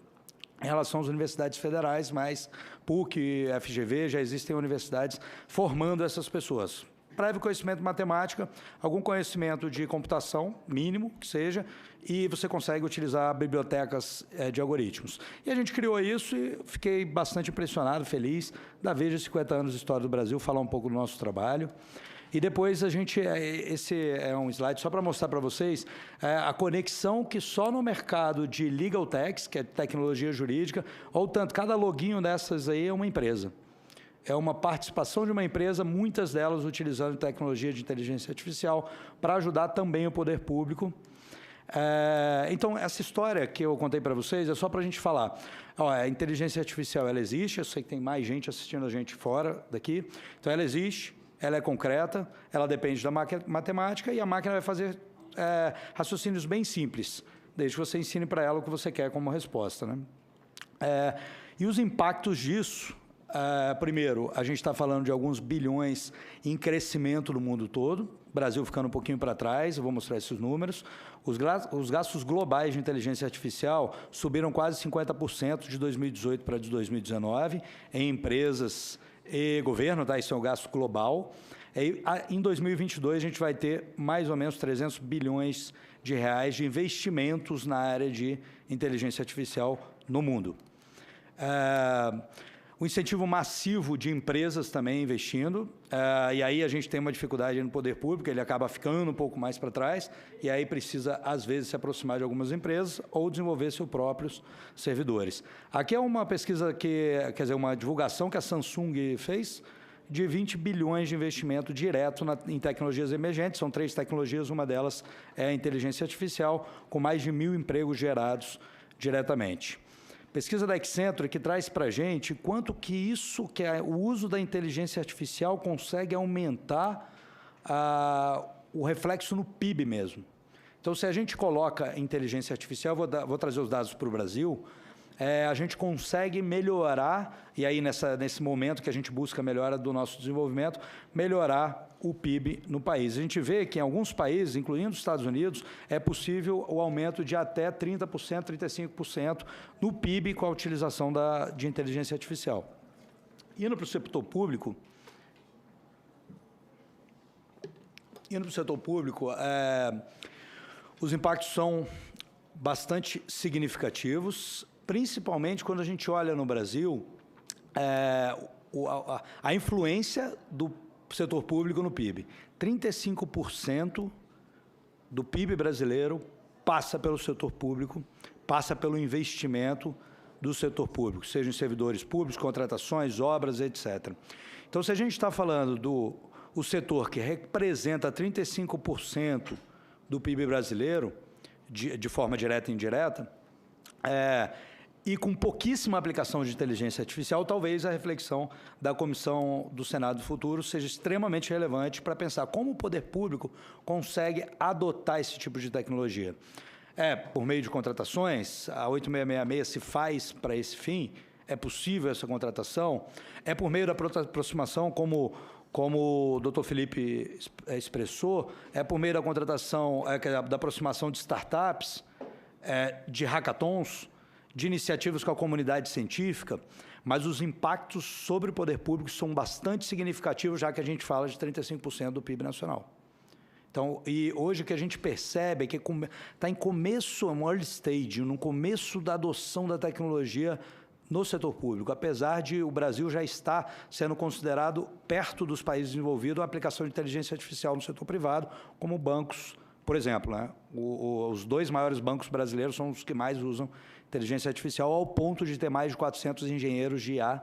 relação às universidades federais, mas PUC, FGV, já existem universidades formando essas pessoas. Prévio conhecimento de matemática, algum conhecimento de computação, mínimo que seja, e você consegue utilizar bibliotecas de algoritmos. E a gente criou isso e fiquei bastante impressionado, feliz, da Veja 50 anos de História do Brasil, falar um pouco do nosso trabalho. E depois esse é um slide só para mostrar para vocês a conexão que só no mercado de legal techs, que é tecnologia jurídica, ou tanto, cada loginho dessas aí é uma empresa. É uma participação de uma empresa, muitas delas utilizando tecnologia de inteligência artificial para ajudar também o poder público. Então, essa história que eu contei para vocês é só para a gente falar. A inteligência artificial, ela existe, eu sei que tem mais gente assistindo a gente fora daqui, então ela existe, ela é concreta, ela depende da matemática e a máquina vai fazer raciocínios bem simples, desde que você ensine para ela o que você quer como resposta, né? E os impactos disso Primeiro, a gente está falando de alguns bilhões em crescimento no mundo todo, Brasil ficando um pouquinho para trás, eu vou mostrar esses números. Os gastos globais de inteligência artificial subiram quase 50% de 2018 para de 2019, em empresas e governo, tá? Isso é um gasto global. Em 2022, a gente vai ter mais ou menos 300 bilhões de reais de investimentos na área de inteligência artificial no mundo. O incentivo massivo de empresas também investindo, e aí a gente tem uma dificuldade no poder público, ele acaba ficando um pouco mais para trás, e aí precisa, às vezes, se aproximar de algumas empresas ou desenvolver seus próprios servidores. Aqui é uma pesquisa quer dizer, uma divulgação que a Samsung fez, de 20 bilhões de investimento direto em tecnologias emergentes, são 3 tecnologias, uma delas é a inteligência artificial, com mais de 1.000 empregos gerados diretamente. Pesquisa da Accenture que traz para a gente quanto que o uso da inteligência artificial consegue aumentar o reflexo no PIB mesmo. Então, se a gente coloca inteligência artificial, vou trazer os dados para o Brasil, a gente consegue melhorar, e aí nesse momento que a gente busca a melhora do nosso desenvolvimento, melhorar o PIB no país. A gente vê que em alguns países, incluindo os Estados Unidos, é possível o aumento de até 30%, 35% no PIB com a utilização de inteligência artificial. Indo para o setor público, os impactos são bastante significativos, principalmente quando a gente olha no Brasil a influência do setor público no PIB. 35% do PIB brasileiro passa pelo setor público, passa pelo investimento do setor público, seja em servidores públicos, contratações, obras, etc. Então, se a gente está falando do setor que representa 35% do PIB brasileiro, de forma direta e indireta, e com pouquíssima aplicação de inteligência artificial, talvez a reflexão da Comissão do Senado do Futuro seja extremamente relevante para pensar como o poder público consegue adotar esse tipo de tecnologia. Por meio de contratações, a 8666 se faz para esse fim, é possível essa contratação, é por meio da aproximação, como o doutor Felipe expressou, é por meio da contratação, da aproximação de startups, de hackathons, de iniciativas com a comunidade científica, mas os impactos sobre o poder público são bastante significativos, já que a gente fala de 35% do PIB nacional. Então, e hoje o que a gente percebe é que está em começo, um early stage, no começo da adoção da tecnologia no setor público, apesar de o Brasil já estar sendo considerado, perto dos países desenvolvidos, a aplicação de inteligência artificial no setor privado, como bancos, por exemplo. Né? Os 2 maiores bancos brasileiros são os que mais usam inteligência artificial, ao ponto de ter mais de 400 engenheiros de IA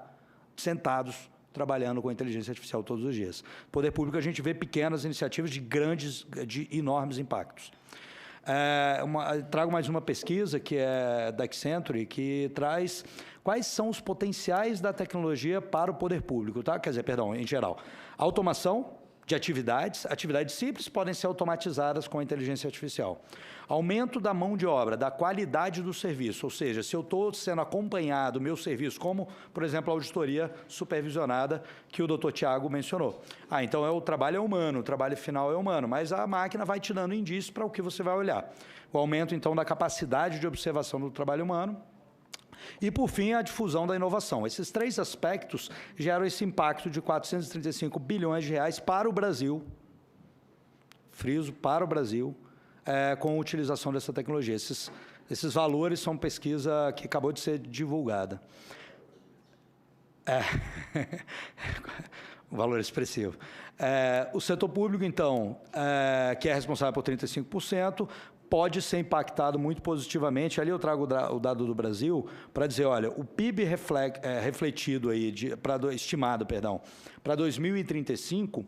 sentados trabalhando com inteligência artificial todos os dias. No poder público, a gente vê pequenas iniciativas de enormes impactos. Trago mais uma pesquisa, que é da Accenture, que traz quais são os potenciais da tecnologia para o poder público, tá? Quer dizer, perdão, em geral. Automação de atividades simples podem ser automatizadas com a inteligência artificial. Aumento da mão de obra, da qualidade do serviço, ou seja, se eu estou sendo acompanhado, meu serviço, como, por exemplo, a auditoria supervisionada que o doutor Tiago mencionou. Então, o trabalho é humano, o trabalho final é humano, mas a máquina vai te dando indícios para o que você vai olhar. O aumento, então, da capacidade de observação do trabalho humano. E, por fim, a difusão da inovação. Esses 3 aspectos geram esse impacto de 435 bilhões de reais para o Brasil, friso, para o Brasil, com a utilização dessa tecnologia. Esses valores são pesquisa que acabou de ser divulgada. Um valor expressivo. O setor público, então, que é responsável por 35%, pode ser impactado muito positivamente. Ali eu trago o dado do Brasil para dizer, olha, o PIB refletido aí, estimado, para 2035,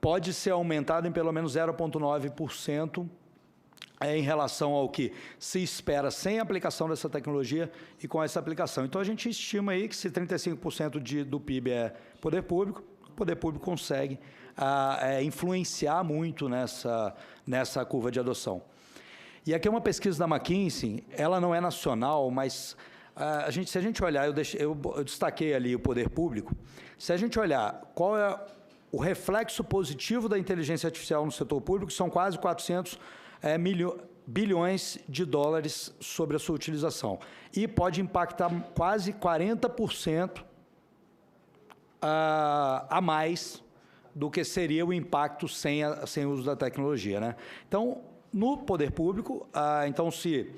pode ser aumentado em pelo menos 0,9% em relação ao que se espera sem a aplicação dessa tecnologia e com essa aplicação. Então, a gente estima aí que se 35% do PIB é poder público, o poder público consegue influenciar muito nessa curva de adoção. E aqui é uma pesquisa da McKinsey, ela não é nacional, mas Se a gente olhar, eu destaquei ali o poder público, se a gente olhar qual é o reflexo positivo da inteligência artificial no setor público, são quase 400 bilhões de dólares sobre a sua utilização. E pode impactar quase 40% a mais do que seria o impacto sem o uso da tecnologia, né? Então, no poder público, se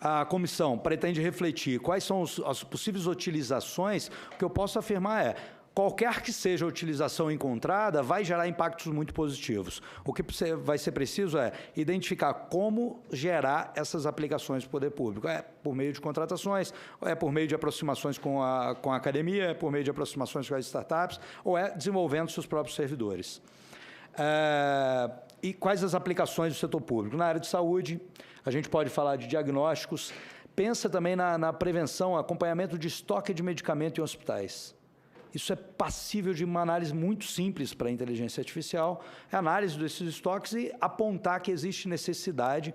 a comissão pretende refletir quais são as possíveis utilizações, o que eu posso afirmar é: qualquer que seja a utilização encontrada vai gerar impactos muito positivos. O que vai ser preciso é identificar como gerar essas aplicações do poder público. É por meio de contratações, ou é por meio de aproximações com a academia, é por meio de aproximações com as startups, ou é desenvolvendo seus próprios servidores. E quais as aplicações do setor público? Na área de saúde, a gente pode falar de diagnósticos, pensa também na prevenção, acompanhamento de estoque de medicamento em hospitais. Isso é passível de uma análise muito simples para a inteligência artificial, é a análise desses estoques e apontar que existe necessidade.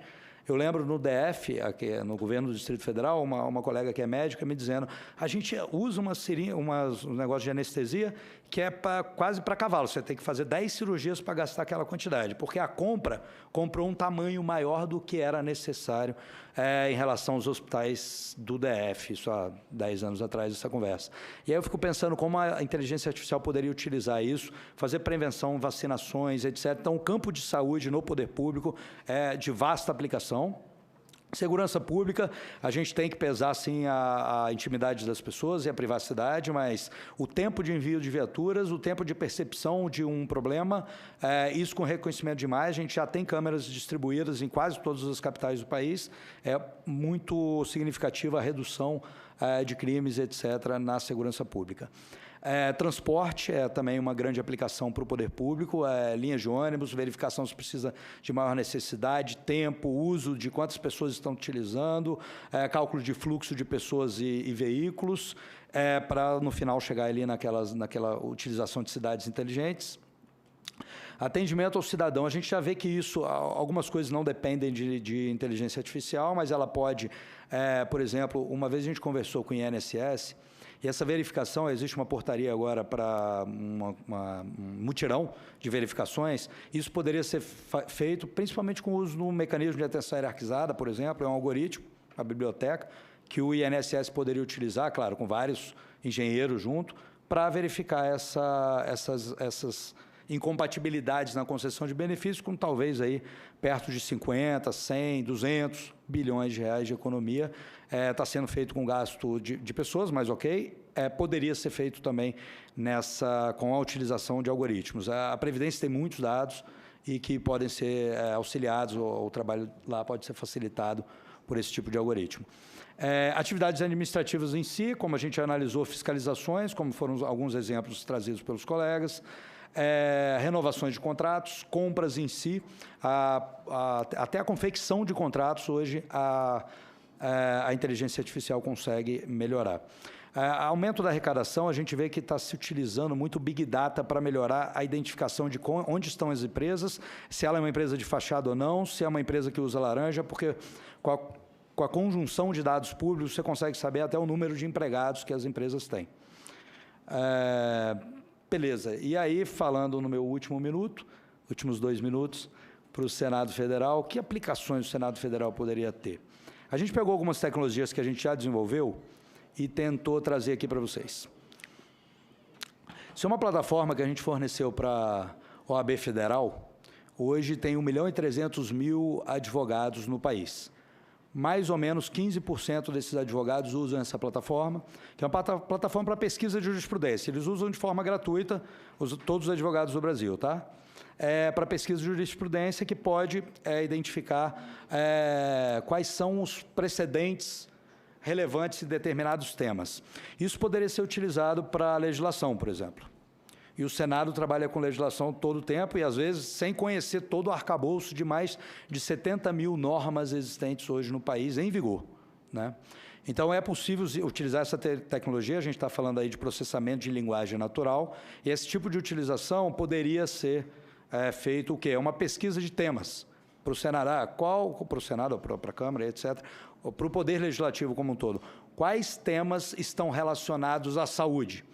Eu lembro no DF, aqui, no governo do Distrito Federal, uma colega que é médica me dizendo: a gente usa um negócio de anestesia que é quase para cavalo, você tem que fazer 10 cirurgias para gastar aquela quantidade, porque a comprou um tamanho maior do que era necessário em relação aos hospitais do DF, isso há 10 anos atrás, essa conversa. E aí eu fico pensando como a inteligência artificial poderia utilizar isso, fazer prevenção, vacinações, etc. Então, o campo de saúde no poder público é de vasta aplicação. Segurança pública, a gente tem que pesar, sim, a intimidade das pessoas e a privacidade, mas o tempo de envio de viaturas, o tempo de percepção de um problema, isso com reconhecimento de imagem, a gente já tem câmeras distribuídas em quase todas as capitais do país, é muito significativa a redução de crimes, etc., na segurança pública. Transporte é também uma grande aplicação para o poder público, linhas de ônibus, verificação se precisa de maior necessidade, tempo, uso de quantas pessoas estão utilizando, cálculo de fluxo de pessoas e veículos, para no final chegar ali naquela utilização de cidades inteligentes. Atendimento ao cidadão, a gente já vê que isso, algumas coisas não dependem de inteligência artificial, mas ela pode, por exemplo, uma vez a gente conversou com o INSS, e essa verificação, existe uma portaria agora para um mutirão de verificações, isso poderia ser feito principalmente com o uso do mecanismo de atenção hierarquizada, por exemplo, é um algoritmo, a biblioteca, que o INSS poderia utilizar, claro, com vários engenheiros junto, para verificar essas incompatibilidades na concessão de benefícios, com talvez aí perto de 50, 100, 200 bilhões de reais de economia. Está sendo feito com gasto de pessoas, mas ok. Poderia ser feito também com a utilização de algoritmos. A Previdência tem muitos dados e que podem ser auxiliados, ou o trabalho lá pode ser facilitado por esse tipo de algoritmo. Atividades administrativas em si, como a gente analisou, fiscalizações, como foram alguns exemplos trazidos pelos colegas, renovações de contratos, compras em si, até a confecção de contratos, hoje a inteligência artificial consegue melhorar. Aumento da arrecadação, a gente vê que está se utilizando muito Big Data para melhorar a identificação de onde estão as empresas, se ela é uma empresa de fachada ou não, se é uma empresa que usa laranja, porque com a conjunção de dados públicos você consegue saber até o número de empregados que as empresas têm. Beleza. E aí, falando no meu últimos 2 minutos, para o Senado Federal, que aplicações o Senado Federal poderia ter? A gente pegou algumas tecnologias que a gente já desenvolveu e tentou trazer aqui para vocês. Isso é uma plataforma que a gente forneceu para a OAB Federal. Hoje tem 1.300.000 advogados no país. Mais ou menos 15% desses advogados usam essa plataforma, que é uma plataforma para pesquisa de jurisprudência. Eles usam de forma gratuita, todos os advogados do Brasil, tá? Para pesquisa de jurisprudência, que pode identificar quais são os precedentes relevantes em determinados temas. Isso poderia ser utilizado para a legislação, por exemplo. E o Senado trabalha com legislação todo o tempo e, às vezes, sem conhecer todo o arcabouço de mais de 70.000 normas existentes hoje no país em vigor, né? Então, é possível utilizar essa tecnologia, a gente está falando aí de processamento de linguagem natural, e esse tipo de utilização poderia ser feito o quê? Uma pesquisa de temas para o Senado, para o Senado, para a Câmara, etc., para o Poder Legislativo como um todo. quais temas estão relacionados à saúde.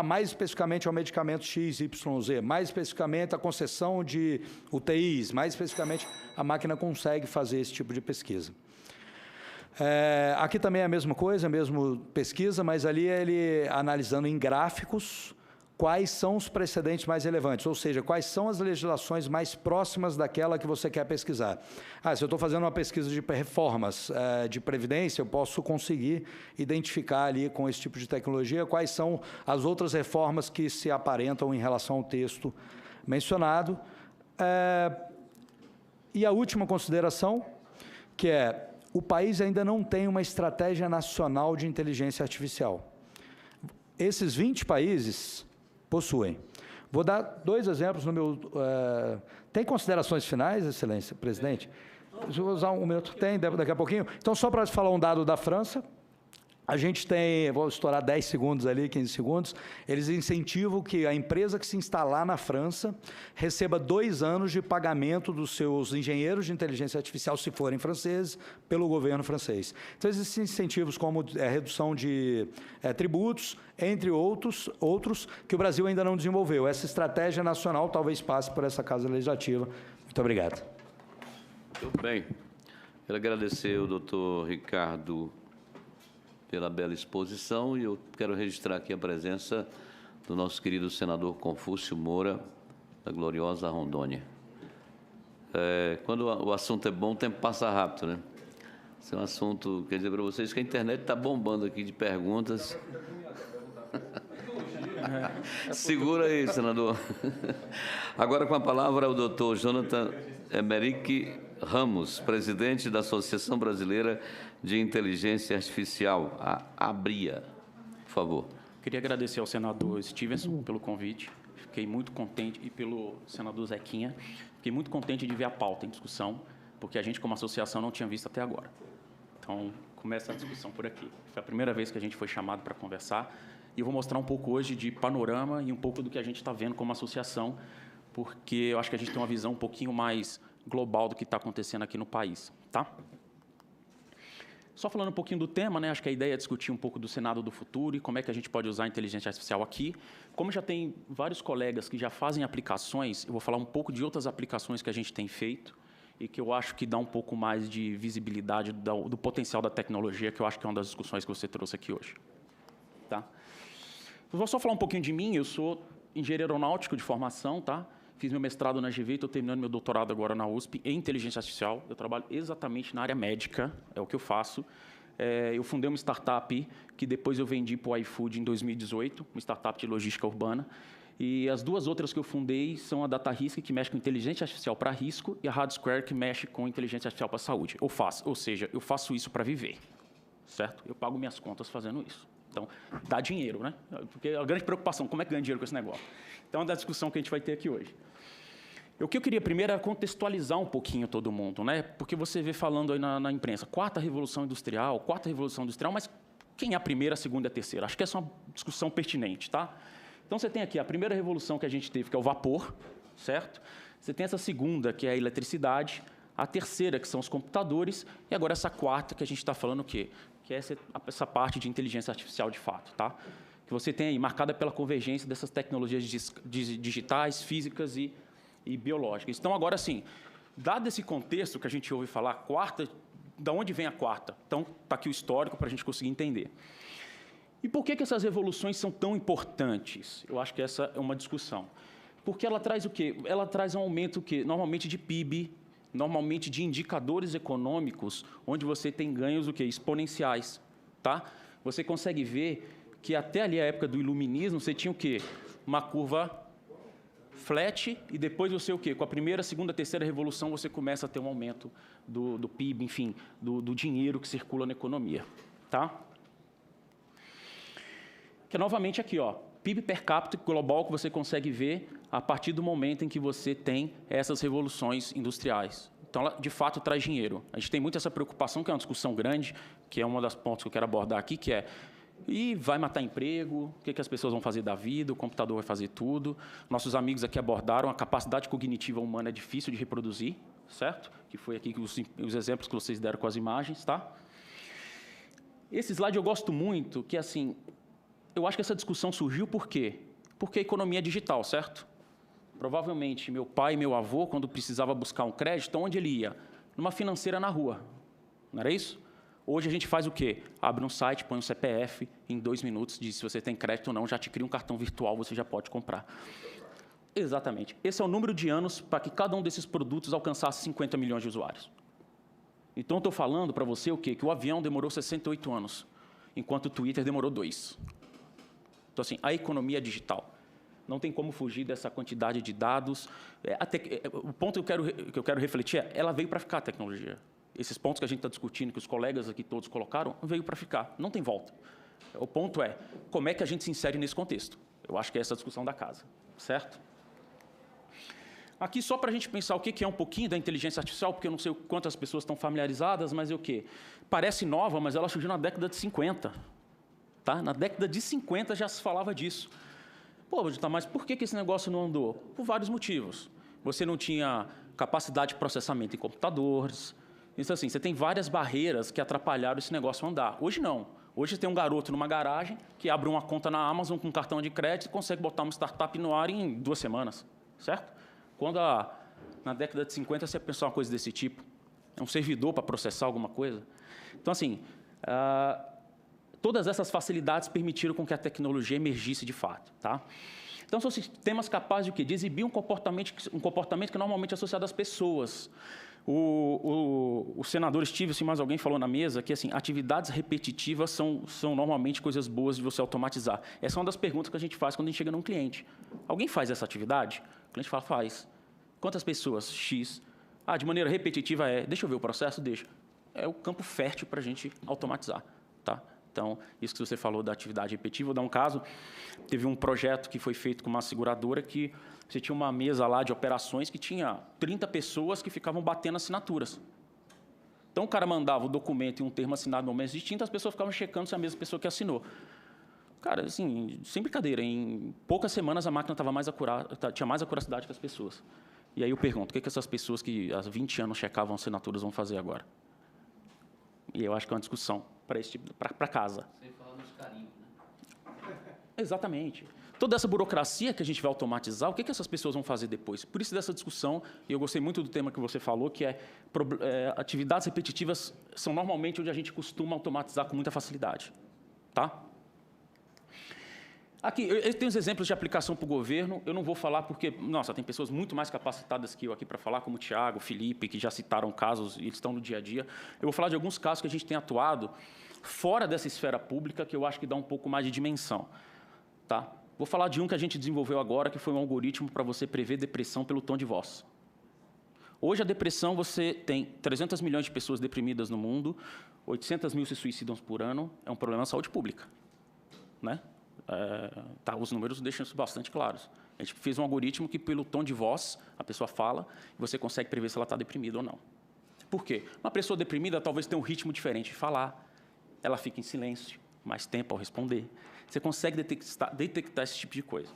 Mais especificamente ao medicamento XYZ, mais especificamente a concessão de UTIs, mais especificamente a máquina consegue fazer esse tipo de pesquisa. Aqui também é a mesma coisa, a mesma pesquisa, mas ali ele analisando em gráficos quais são os precedentes mais relevantes, ou seja, quais são as legislações mais próximas daquela que você quer pesquisar. Se eu estou fazendo uma pesquisa de reformas de previdência, eu posso conseguir identificar ali com esse tipo de tecnologia quais são as outras reformas que se aparentam em relação ao texto mencionado. E a última consideração, que é: o país ainda não tem uma estratégia nacional de inteligência artificial. Esses 20 países possuem. Vou dar 2 exemplos no meu... Tem considerações finais, Excelência, presidente? Deixa eu usar 1 minuto. Tem, daqui a pouquinho. Então, só para falar um dado da França, a gente tem, vou estourar 10 segundos ali, 15 segundos, eles incentivam que a empresa que se instalar na França receba 2 anos de pagamento dos seus engenheiros de inteligência artificial, se forem franceses, pelo governo francês. Então, existem incentivos como redução de tributos, entre outros, que o Brasil ainda não desenvolveu. Essa estratégia nacional talvez passe por essa Casa Legislativa. Muito obrigado. Muito bem. Quero agradecer ao doutor Ricardo pela bela exposição, e eu quero registrar aqui a presença do nosso querido senador Confúcio Moura, da gloriosa Rondônia. Quando o assunto é bom, o tempo passa rápido, né? Esse é um assunto, quer dizer para vocês que a internet está bombando aqui de perguntas. Segura aí, senador. Agora com a palavra o doutor Jonathan Emerick Ramos, presidente da Associação Brasileira de Inteligência Artificial, a ABRIA. Por favor. Queria agradecer ao senador Stevenson pelo convite. Fiquei muito contente, e pelo senador Zequinha. Fiquei muito contente de ver a pauta em discussão, porque a gente, como associação, não tinha visto até agora. Então, começa a discussão por aqui. Foi a primeira vez que a gente foi chamado para conversar, e eu vou mostrar um pouco hoje de panorama e um pouco do que a gente está vendo como associação, porque eu acho que a gente tem uma visão um pouquinho mais global do que está acontecendo aqui no país, tá? Só falando um pouquinho do tema, né? Acho que a ideia é discutir um pouco do Senado do futuro e como é que a gente pode usar a inteligência artificial aqui. Como já tem vários colegas que já fazem aplicações, eu vou falar um pouco de outras aplicações que a gente tem feito e que eu acho que dá um pouco mais de visibilidade do potencial da tecnologia, que eu acho que é uma das discussões que você trouxe aqui hoje, tá? Eu vou só falar um pouquinho de mim. Eu sou engenheiro aeronáutico de formação, tá? Fiz meu mestrado na GV, estou terminando meu doutorado agora na USP em inteligência artificial. Eu trabalho exatamente na área médica, é o que eu faço. Eu fundei uma startup que depois eu vendi para o iFood em 2018, uma startup de logística urbana. E as 2 outras que eu fundei são a DataRisk, que mexe com inteligência artificial para risco, e a RadSquare, que mexe com inteligência artificial para saúde. Ou seja, eu faço isso para viver, certo? Eu pago minhas contas fazendo isso. Então, dá dinheiro, né? Porque a grande preocupação, como é que ganha dinheiro com esse negócio? Então, é da discussão que a gente vai ter aqui hoje. O que eu queria primeiro era contextualizar um pouquinho todo mundo, né? Porque você vê falando aí na imprensa, 4ª Revolução Industrial, mas quem é a primeira, a segunda e a terceira? Acho que essa é uma discussão pertinente, tá? Então, você tem aqui a primeira revolução que a gente teve, que é o vapor, certo? Você tem essa segunda, que é a eletricidade, a terceira, que são os computadores, e agora essa 4ª, que a gente está falando o quê? Que é essa parte de inteligência artificial de fato, tá? Que você tem aí marcada pela convergência dessas tecnologias digitais, físicas e biológicas. Então, agora, assim, dado esse contexto que a gente ouve falar, 4ª, da onde vem a 4ª? Então, está aqui o histórico para a gente conseguir entender. E por que essas revoluções são tão importantes? Eu acho que essa é uma discussão. Porque ela traz o quê? Ela traz um aumento, normalmente de PIB, normalmente de indicadores econômicos, onde você tem ganhos exponenciais, tá? Você consegue ver que até ali a época do iluminismo, você tinha o quê? Uma curva flat, e depois você o quê? Com a primeira, segunda, terceira revolução, você começa a ter um aumento do PIB, enfim, do dinheiro que circula na economia, tá? Que é novamente aqui, ó, PIB per capita global, que você consegue ver a partir do momento em que você tem essas revoluções industriais. Então, ela, de fato, traz dinheiro. A gente tem muito essa preocupação, que é uma discussão grande, que é uma das pontos que eu quero abordar aqui, que é: e vai matar emprego? O que as pessoas vão fazer da vida? O computador vai fazer tudo? Nossos amigos aqui abordaram a capacidade cognitiva humana é difícil de reproduzir, certo? Que foi aqui os exemplos que vocês deram com as imagens, tá? Esse slide eu gosto muito, que assim, eu acho que essa discussão surgiu por quê? Porque a economia é digital, certo? Provavelmente, meu pai e meu avô, quando precisava buscar um crédito, onde ele ia? Numa financeira na rua, não era isso? Hoje a gente faz o quê? Abre um site, põe um CPF, em 2 minutos, diz se você tem crédito ou não, já te cria um cartão virtual, você já pode comprar. Exatamente. Esse é o número de anos para que cada um desses produtos alcançasse 50 milhões de usuários. Então, eu estou falando para você o quê? Que o avião demorou 68 anos, enquanto o Twitter demorou 2. Então, assim, a economia é digital. Não tem como fugir dessa quantidade de dados. O ponto que eu quero refletir é, ela veio para ficar, a tecnologia. Esses pontos que a gente está discutindo, que os colegas aqui todos colocaram, veio para ficar. Não tem volta. O ponto é, como é que a gente se insere nesse contexto? Eu acho que é essa a discussão da casa, certo? Aqui, só para a gente pensar o que é um pouquinho da inteligência artificial, porque eu não sei quantas pessoas estão familiarizadas, mas é o quê? Parece nova, mas ela surgiu na década de 50. Tá? Na década de 50 já se falava disso. Pô, mas por que esse negócio não andou? Por vários motivos. Você não tinha capacidade de processamento em computadores. Então, assim, você tem várias barreiras que atrapalharam esse negócio a andar. Hoje, não. Hoje, tem um garoto numa garagem que abre uma conta na Amazon com um cartão de crédito e consegue botar uma startup no ar em 2 semanas, certo? Quando, na década de 50, você pensou uma coisa desse tipo, é um servidor para processar alguma coisa. Então, assim, todas essas facilidades permitiram com que a tecnologia emergisse de fato. Tá? Então, são sistemas capazes de, o quê? De exibir um comportamento que normalmente é associado às pessoas. O senador Stevenson, mais alguém falou na mesa, que assim, atividades repetitivas são normalmente coisas boas de você automatizar. Essa é uma das perguntas que a gente faz quando a gente chega num cliente. Alguém faz essa atividade? O cliente fala, faz. Quantas pessoas? X. De maneira repetitiva deixa eu ver o processo? Deixa. É o campo fértil para a gente automatizar. Tá? Então, isso que você falou da atividade repetitiva, vou dar um caso. Teve um projeto que foi feito com uma seguradora que você tinha uma mesa lá de operações que tinha 30 pessoas que ficavam batendo assinaturas. Então, o cara mandava o documento e um termo assinado em momentos distintos, as pessoas ficavam checando se é a mesma pessoa que assinou. Cara, assim, sem brincadeira, em poucas semanas a máquina tinha mais acuracidade que as pessoas. E aí eu pergunto, o que essas pessoas que há 20 anos checavam assinaturas vão fazer agora? E eu acho que é uma discussão para esse tipo, para casa. Sem falar nos carinhos, né? Exatamente. Toda essa burocracia que a gente vai automatizar, o que essas pessoas vão fazer depois? Por isso dessa discussão, e eu gostei muito do tema que você falou, que atividades repetitivas são normalmente onde a gente costuma automatizar com muita facilidade. Tá? Aqui, eu tenho os exemplos de aplicação para o governo, eu não vou falar porque, nossa, tem pessoas muito mais capacitadas que eu aqui para falar, como o Tiago, o Felipe, que já citaram casos e eles estão no dia a dia. Eu vou falar de alguns casos que a gente tem atuado fora dessa esfera pública, que eu acho que dá um pouco mais de dimensão. Tá? Vou falar de um que a gente desenvolveu agora, que foi um algoritmo para você prever depressão pelo tom de voz. Hoje, a depressão, você tem 300 milhões de pessoas deprimidas no mundo, 800 mil se suicidam por ano, é um problema de saúde pública. Né? Os números deixam isso bastante claros. A gente fez um algoritmo que, pelo tom de voz, a pessoa fala, e você consegue prever se ela está deprimida ou não. Por quê? Uma pessoa deprimida talvez tenha um ritmo diferente de falar, ela fica em silêncio, mais tempo ao responder. Você consegue detectar esse tipo de coisa.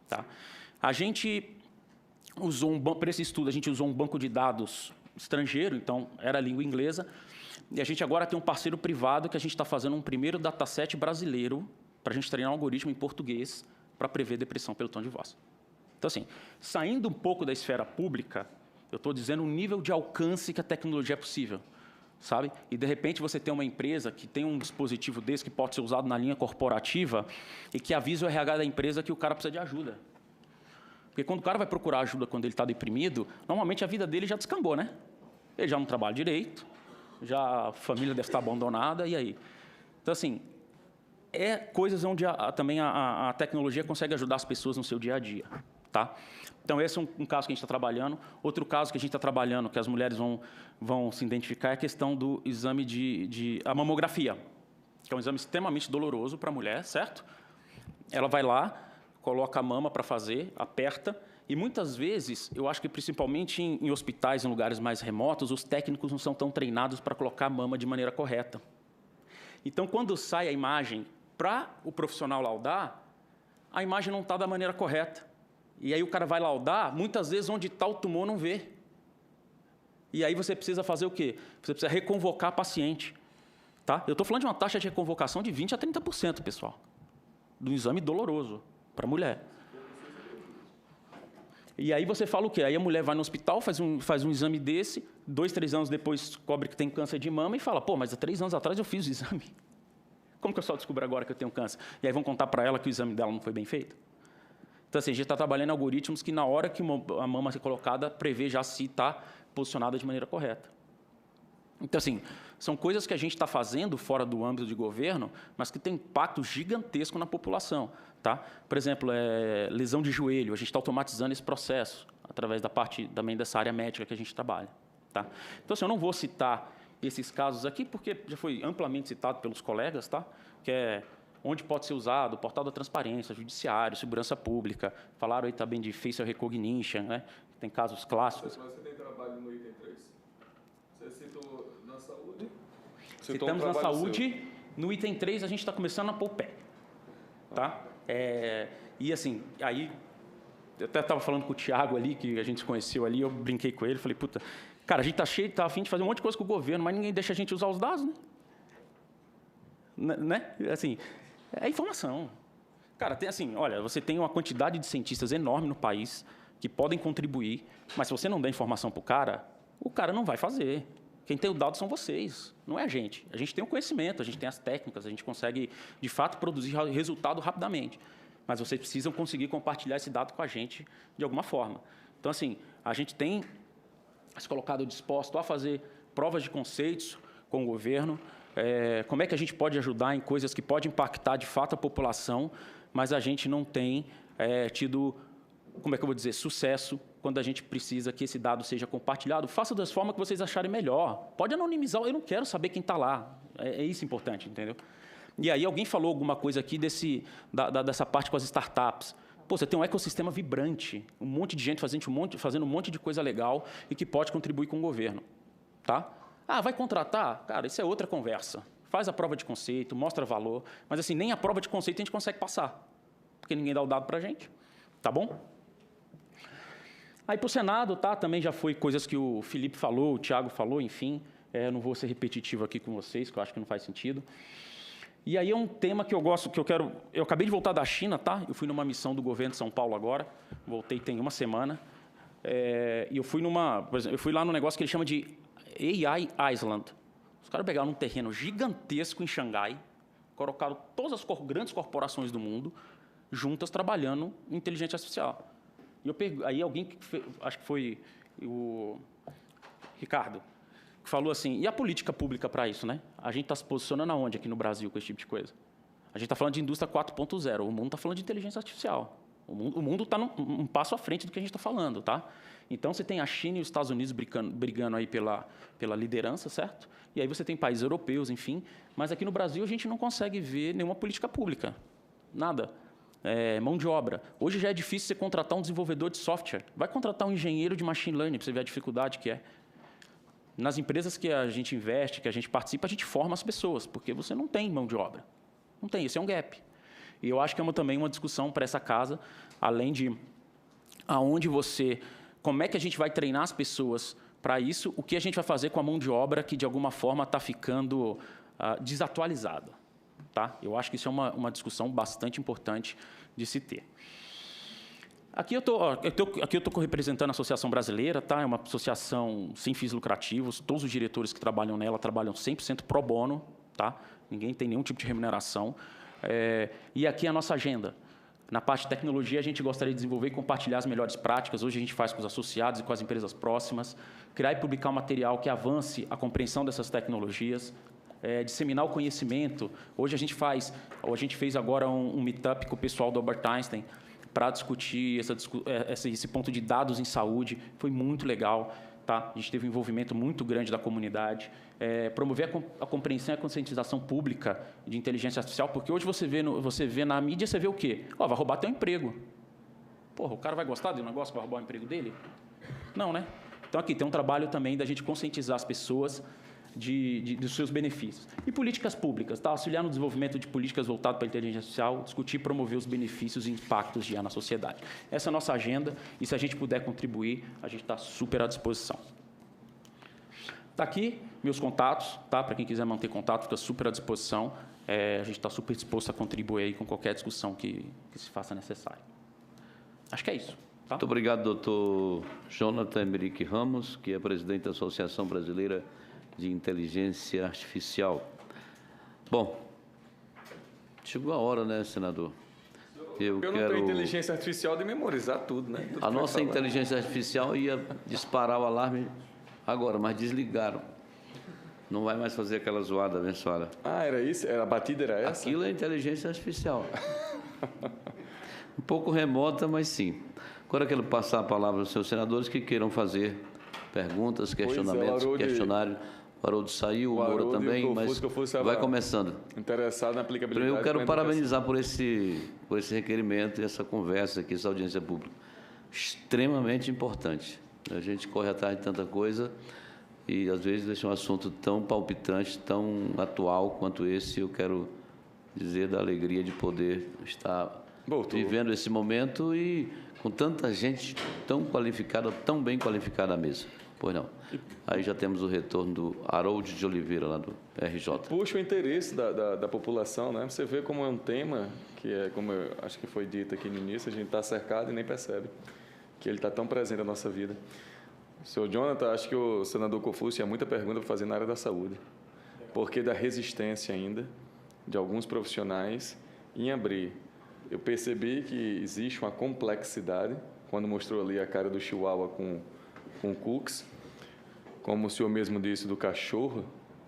Tá? A gente usou para esse estudo, a gente usou um banco de dados estrangeiro, então era a língua inglesa, e a gente agora tem um parceiro privado que a gente está fazendo um primeiro dataset brasileiro para a gente treinar um algoritmo em português para prever depressão pelo tom de voz. Então, assim, saindo um pouco da esfera pública, eu estou dizendo o nível de alcance que a tecnologia é possível. Sabe? E, de repente, você tem uma empresa que tem um dispositivo desse que pode ser usado na linha corporativa e que avisa o RH da empresa que o cara precisa de ajuda. Porque quando o cara vai procurar ajuda quando ele está deprimido, normalmente a vida dele já descambou, né? Ele já não trabalha direito, já a família deve estar abandonada, e aí? Então, assim, coisas onde também a tecnologia consegue ajudar as pessoas no seu dia a dia. Tá? Então, esse é um caso que a gente está trabalhando. Outro caso que a gente está trabalhando, que as mulheres vão se identificar, é a questão do exame a mamografia, que é um exame extremamente doloroso para a mulher, certo? Ela vai lá, coloca a mama para fazer, aperta, e muitas vezes, eu acho que principalmente em hospitais, em lugares mais remotos, os técnicos não são tão treinados para colocar a mama de maneira correta. Então, quando sai a imagem para o profissional laudar, a imagem não está da maneira correta. E aí o cara vai laudar, muitas vezes onde está o tumor não vê. E aí você precisa fazer o quê? Você precisa reconvocar a paciente. Tá? Eu estou falando de uma taxa de reconvocação de 20% a 30%, pessoal, do exame doloroso para a mulher. E aí você fala o quê? Aí a mulher vai no hospital, faz um exame desse, 2, 3 anos depois descobre que tem câncer de mama e fala, pô, mas há 3 anos atrás eu fiz o exame. Como que eu só descubro agora que eu tenho câncer? E aí vão contar para ela que o exame dela não foi bem feito? Então, assim, a gente está trabalhando em algoritmos que, na hora que a mama é colocada, prevê já se está posicionada de maneira correta. Então, assim, são coisas que a gente está fazendo fora do âmbito de governo, mas que tem impacto gigantesco na população. Tá? Por exemplo, lesão de joelho, a gente está automatizando esse processo, através da parte também dessa área médica que a gente trabalha. Tá? Então, assim, eu não vou citar esses casos aqui, porque já foi amplamente citado pelos colegas, tá? Que é onde pode ser usado, o portal da transparência, judiciário, segurança pública. Falaram aí também de facial recognition, né? Tem casos clássicos. Mas você tem trabalho no item 3? Você citou na saúde? Citamos na saúde. No item 3, a gente está começando a pôr o pé. Tá? E assim, aí, eu até estava falando com o Thiago ali, que a gente se conheceu ali, eu brinquei com ele, falei, puta, cara, a gente está cheio, está a fim de fazer um monte de coisa com o governo, mas ninguém deixa a gente usar os dados, né? Assim, é informação. Cara, tem assim, olha, você tem uma quantidade de cientistas enorme no país que podem contribuir, mas se você não der informação para o cara não vai fazer. Quem tem o dado são vocês, não é a gente. A gente tem o conhecimento, a gente tem as técnicas, a gente consegue, de fato, produzir resultado rapidamente. Mas vocês precisam conseguir compartilhar esse dado com a gente de alguma forma. Então, assim, a gente tem se colocado disposto a fazer provas de conceitos com o governo, como é que a gente pode ajudar em coisas que podem impactar, de fato, a população, mas a gente não tem tido, como é que eu vou dizer, sucesso quando a gente precisa que esse dado seja compartilhado. Faça das formas que vocês acharem melhor. Pode anonimizar, eu não quero saber quem está lá. É isso importante, entendeu? E aí alguém falou alguma coisa aqui dessa parte com as startups. Pô, você tem um ecossistema vibrante, um monte de gente fazendo um monte de coisa legal e que pode contribuir com o governo. Tá? Ah, vai contratar? Cara, isso é outra conversa. Faz a prova de conceito, mostra valor, mas assim, nem a prova de conceito a gente consegue passar, porque ninguém dá o dado para a gente. Tá bom? Aí para o Senado, tá? Também já foi coisas que o Felipe falou, o Thiago falou, enfim. Não vou ser repetitivo aqui com vocês, que eu acho que não faz sentido. E aí é um tema que eu gosto, que eu quero... Eu acabei de voltar da China, tá? Eu fui numa missão do governo de São Paulo agora. Voltei tem uma semana. E eu fui lá num negócio que ele chama de AI Island. Os caras pegaram um terreno gigantesco em Xangai, colocaram todas as grandes corporações do mundo juntas trabalhando em inteligência artificial. Aí alguém, acho que foi o Ricardo, que falou assim, e a política pública para isso, né? A gente está se posicionando aonde aqui no Brasil com esse tipo de coisa? A gente está falando de indústria 4.0, o mundo está falando de inteligência artificial. O mundo está um passo à frente do que a gente está falando, tá? Então, você tem a China e os Estados Unidos brigando aí pela liderança, certo? E aí você tem países europeus, enfim. Mas aqui no Brasil a gente não consegue ver nenhuma política pública. Nada. Mão de obra. Hoje já é difícil você contratar um desenvolvedor de software. Vai contratar um engenheiro de machine learning para você ver a dificuldade que é. Nas empresas que a gente investe, que a gente participa, a gente forma as pessoas, porque você não tem mão de obra. Não tem, esse é um gap. E eu acho que também uma discussão para essa casa, além de como é que a gente vai treinar as pessoas para isso, o que a gente vai fazer com a mão de obra que, de alguma forma, está ficando desatualizada. Tá? Eu acho que isso é uma discussão bastante importante de se ter. Aqui eu estou representando a Associação Brasileira, tá? É uma associação sem fins lucrativos, todos os diretores que trabalham nela trabalham 100% pro bono, tá? Ninguém tem nenhum tipo de remuneração. E aqui é a nossa agenda. Na parte de tecnologia, a gente gostaria de desenvolver e compartilhar as melhores práticas. Hoje a gente faz com os associados e com as empresas próximas. Criar e publicar um material que avance a compreensão dessas tecnologias. Disseminar o conhecimento. Hoje a gente fez agora um meetup com o pessoal do Albert Einstein para discutir esse ponto de dados em saúde. Foi muito legal. Tá? A gente teve um envolvimento muito grande da comunidade. Promover a compreensão e a conscientização pública de inteligência artificial, porque hoje você vê na mídia, você vê o quê? Vai roubar teu emprego. Porra, o cara vai gostar de um negócio que vai roubar o emprego dele? Não, né? Então, aqui tem um trabalho também da gente conscientizar as pessoas dos seus benefícios. E políticas públicas, tá? Auxiliar no desenvolvimento de políticas voltadas para a inteligência artificial, discutir e promover os benefícios e impactos de IA na sociedade. Essa é a nossa agenda, e se a gente puder contribuir, a gente está super à disposição. Está aqui meus contatos, tá? Para quem quiser manter contato, fica super à disposição. A gente está super disposto a contribuir aí com qualquer discussão que se faça necessário. Acho que é isso. Tá? Muito obrigado, doutor Jonathan Emerick Ramos, que é presidente da Associação Brasileira de Inteligência Artificial. Bom, chegou a hora, né, senador? Eu não tenho inteligência artificial de memorizar tudo, né? Tudo a nossa inteligência artificial ia disparar o alarme agora, mas desligaram. Não vai mais fazer aquela zoada abençoada. Ah, era isso? A batida era essa? Aquilo é inteligência artificial. Um pouco remota, mas sim. Agora quero passar a palavra aos seus senadores que queiram fazer perguntas, questionamentos, questionário. O Haroldo saiu, o Moura também, mas vai começando. Interessado na aplicabilidade. Primeiro, eu quero parabenizar por esse requerimento e essa conversa aqui, essa audiência pública. Extremamente importante. A gente corre atrás de tanta coisa e, às vezes, deixa um assunto tão palpitante, tão atual quanto esse. Eu quero dizer da alegria de poder estar vivendo esse momento e com tanta gente tão qualificada, tão bem qualificada à mesa. Pois não. Aí já temos o retorno do Harold de Oliveira, lá do RJ. Puxa o interesse da população, né? Você vê como é um tema que é, como eu acho que foi dito aqui no início, a gente está cercado e nem percebe que ele está tão presente na nossa vida. Senhor Jonathan, acho que o senador Confúcio tinha muita pergunta para fazer na área da saúde. Porque da resistência ainda de alguns profissionais em abrir. Eu percebi que existe uma complexidade, quando mostrou ali a cara do Chihuahua com o Cooks, como o senhor mesmo disse, do cachorro,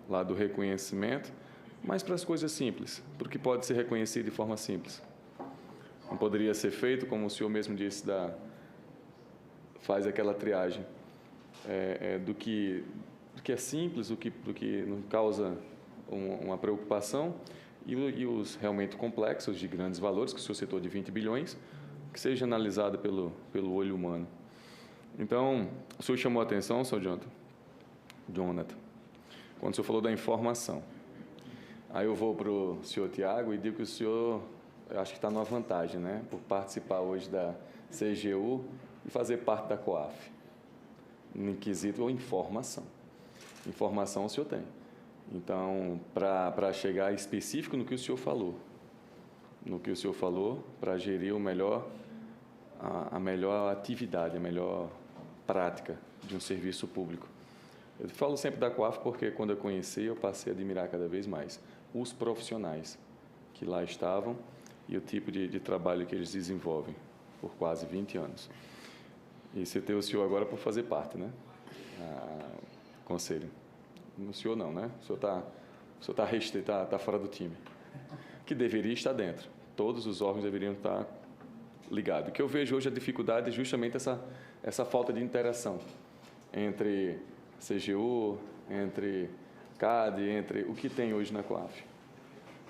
lá do reconhecimento, mas para as coisas simples, porque pode ser reconhecido de forma simples. Não poderia ser feito, como o senhor mesmo disse, faz aquela triagem do que é simples, do que não causa uma preocupação, e os realmente complexos, de grandes valores, que o senhor citou de 20 bilhões, que seja analisado pelo olho humano. Então, o senhor chamou a atenção, senhor Jonathan, quando o senhor falou da informação. Aí eu vou para o senhor Tiago e digo que o senhor, eu acho que está numa vantagem, né? Por participar hoje da CGU e fazer parte da COAF. No quesito informação. Informação o senhor tem. Então, para chegar específico no que o senhor falou, para gerir a melhor atividade, a melhor prática de um serviço público. Eu falo sempre da COAF porque, quando eu conheci, eu passei a admirar cada vez mais os profissionais que lá estavam e o tipo de trabalho que eles desenvolvem por quase 20 anos. E citei o senhor agora por fazer parte, né? Conselho. O senhor não, né? O senhor está restrito, está fora do time. Que deveria estar dentro. Todos os órgãos deveriam estar ligados. O que eu vejo hoje a dificuldade é justamente essa falta de interação entre CGU, entre CAD, entre o que tem hoje na COAF.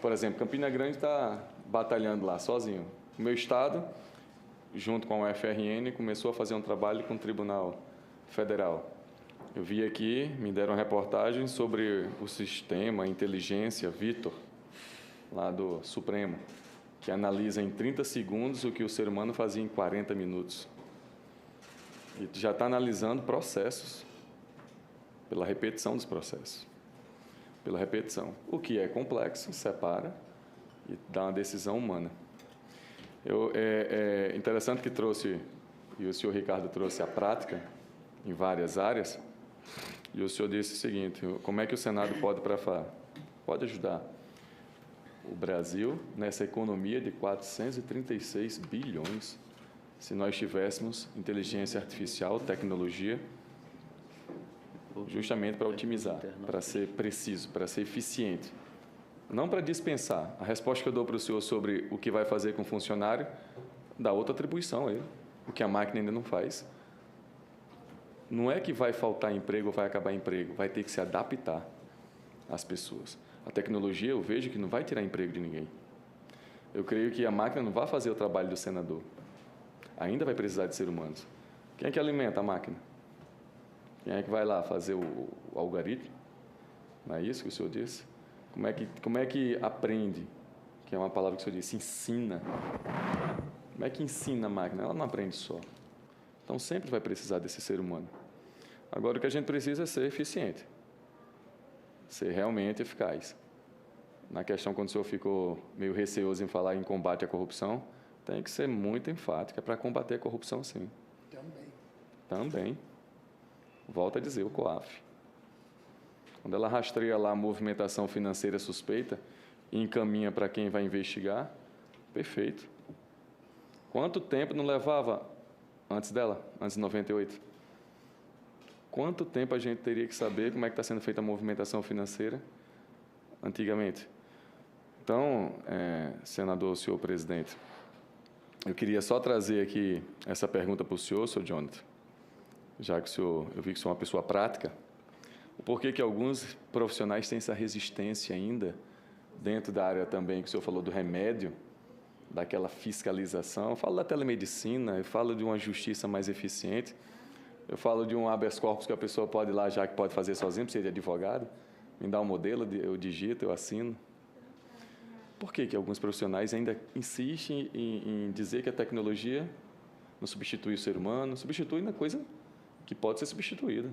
Por exemplo, Campina Grande está batalhando lá sozinho. O meu estado, junto com a UFRN, começou a fazer um trabalho com o Tribunal Federal. Eu vi aqui, me deram uma reportagem sobre o sistema, a inteligência, Vitor, lá do Supremo, que analisa em 30 segundos o que o ser humano fazia em 40 minutos. E já está analisando processos, pela repetição dos processos. Pela repetição. O que é complexo, separa e dá uma decisão humana. É interessante que trouxe, e o senhor Ricardo trouxe a prática em várias áreas, e o senhor disse o seguinte: como é que o Senado pode ajudar o Brasil nessa economia de 436 bilhões se nós tivéssemos inteligência artificial, tecnologia, justamente para otimizar, para ser preciso, para ser eficiente. Não para dispensar. A resposta que eu dou para o senhor sobre o que vai fazer com o funcionário dá outra atribuição a ele, o que a máquina ainda não faz. Não é que vai faltar emprego ou vai acabar emprego, vai ter que se adaptar às pessoas. A tecnologia, eu vejo que não vai tirar emprego de ninguém. Eu creio que a máquina não vai fazer o trabalho do senador. Ainda vai precisar de seres humanos. Quem é que alimenta a máquina? Quem é que vai lá fazer o algoritmo? Não é isso que o senhor disse? Como é que aprende? Que é uma palavra que o senhor disse, ensina. Como é que ensina a máquina? Ela não aprende só. Então, sempre vai precisar desse ser humano. Agora, o que a gente precisa é ser eficiente. ser realmente eficaz. Na questão, quando o senhor ficou meio receoso em falar em combate à corrupção, tem que ser muito enfática para combater a corrupção, sim. Também. Volto a dizer, o COAF. Quando ela rastreia lá a movimentação financeira suspeita e encaminha para quem vai investigar, perfeito. Quanto tempo não levava antes dela, antes de 98? Quanto tempo a gente teria que saber como é que está sendo feita a movimentação financeira antigamente? Então, senador, senhor presidente, eu queria só trazer aqui essa pergunta para o senhor Jonathan, já que eu vi que o senhor é uma pessoa prática, o porquê que alguns profissionais têm essa resistência ainda, dentro da área também que o senhor falou do remédio, daquela fiscalização, eu falo da telemedicina, eu falo de uma justiça mais eficiente, eu falo de um habeas corpus que a pessoa pode ir lá, já que pode fazer sozinho, precisa de advogado, me dá um modelo, eu digito, eu assino. Por que alguns profissionais ainda insistem em dizer que a tecnologia não substitui o ser humano, substitui na coisa que pode ser substituída?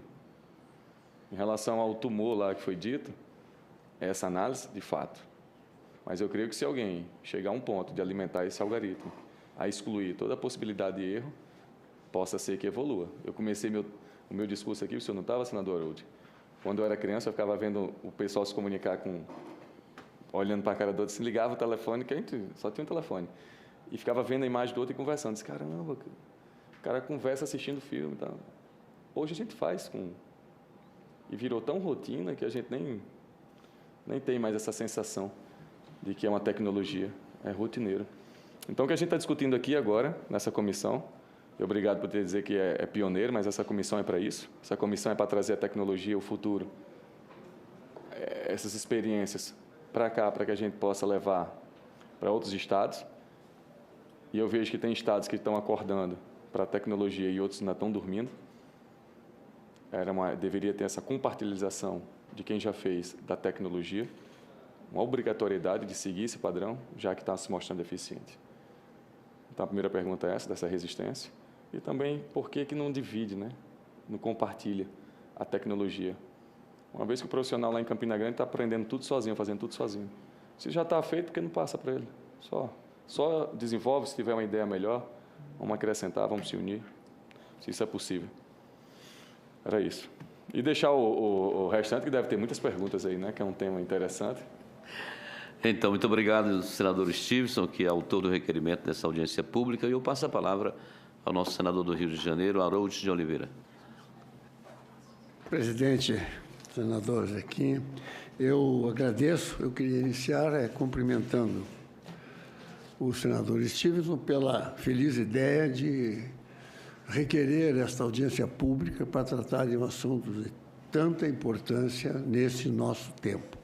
Em relação ao tumor lá que foi dito, essa análise, de fato. Mas eu creio que se alguém chegar a um ponto de alimentar esse algoritmo, a excluir toda a possibilidade de erro, possa ser que evolua. Eu comecei o meu discurso aqui, o senhor não estava, senador Harold? Quando eu era criança, eu ficava vendo o pessoal se comunicar olhando para a cara do outro, se ligava o telefone, que a gente só tinha um telefone, e ficava vendo a imagem do outro e conversando. Disse, caramba, o cara conversa assistindo filme. Tá? Hoje a gente faz e virou tão rotina que a gente nem tem mais essa sensação de que é uma tecnologia, é rotineiro. Então, o que a gente está discutindo aqui agora, nessa comissão, e obrigado por dizer que é pioneiro, mas essa comissão é para isso. Essa comissão é para trazer a tecnologia, o futuro, essas experiências para cá, para que a gente possa levar para outros estados. E eu vejo que tem estados que estão acordando para a tecnologia e outros ainda estão dormindo. Deveria ter essa compartilhação de quem já fez da tecnologia, uma obrigatoriedade de seguir esse padrão, já que está se mostrando eficiente. Então, a primeira pergunta é essa, dessa resistência. E também, por que não divide, né? Não compartilha a tecnologia? Uma vez que o profissional lá em Campina Grande está aprendendo tudo sozinho, fazendo tudo sozinho. Se já está feito, por que não passa para ele? Só desenvolve, se tiver uma ideia melhor, vamos acrescentar, vamos se unir, se isso é possível. Era isso. E deixar o restante, que deve ter muitas perguntas aí, né? Que é um tema interessante. Então, muito obrigado, senador Stevenson, que é autor do requerimento dessa audiência pública. E eu passo a palavra ao nosso senador do Rio de Janeiro, Harold de Oliveira. Presidente, senador Zequinha, eu agradeço. Eu queria iniciar cumprimentando o senador Stevenson pela feliz ideia de requerer esta audiência pública para tratar de um assunto de tanta importância nesse nosso tempo.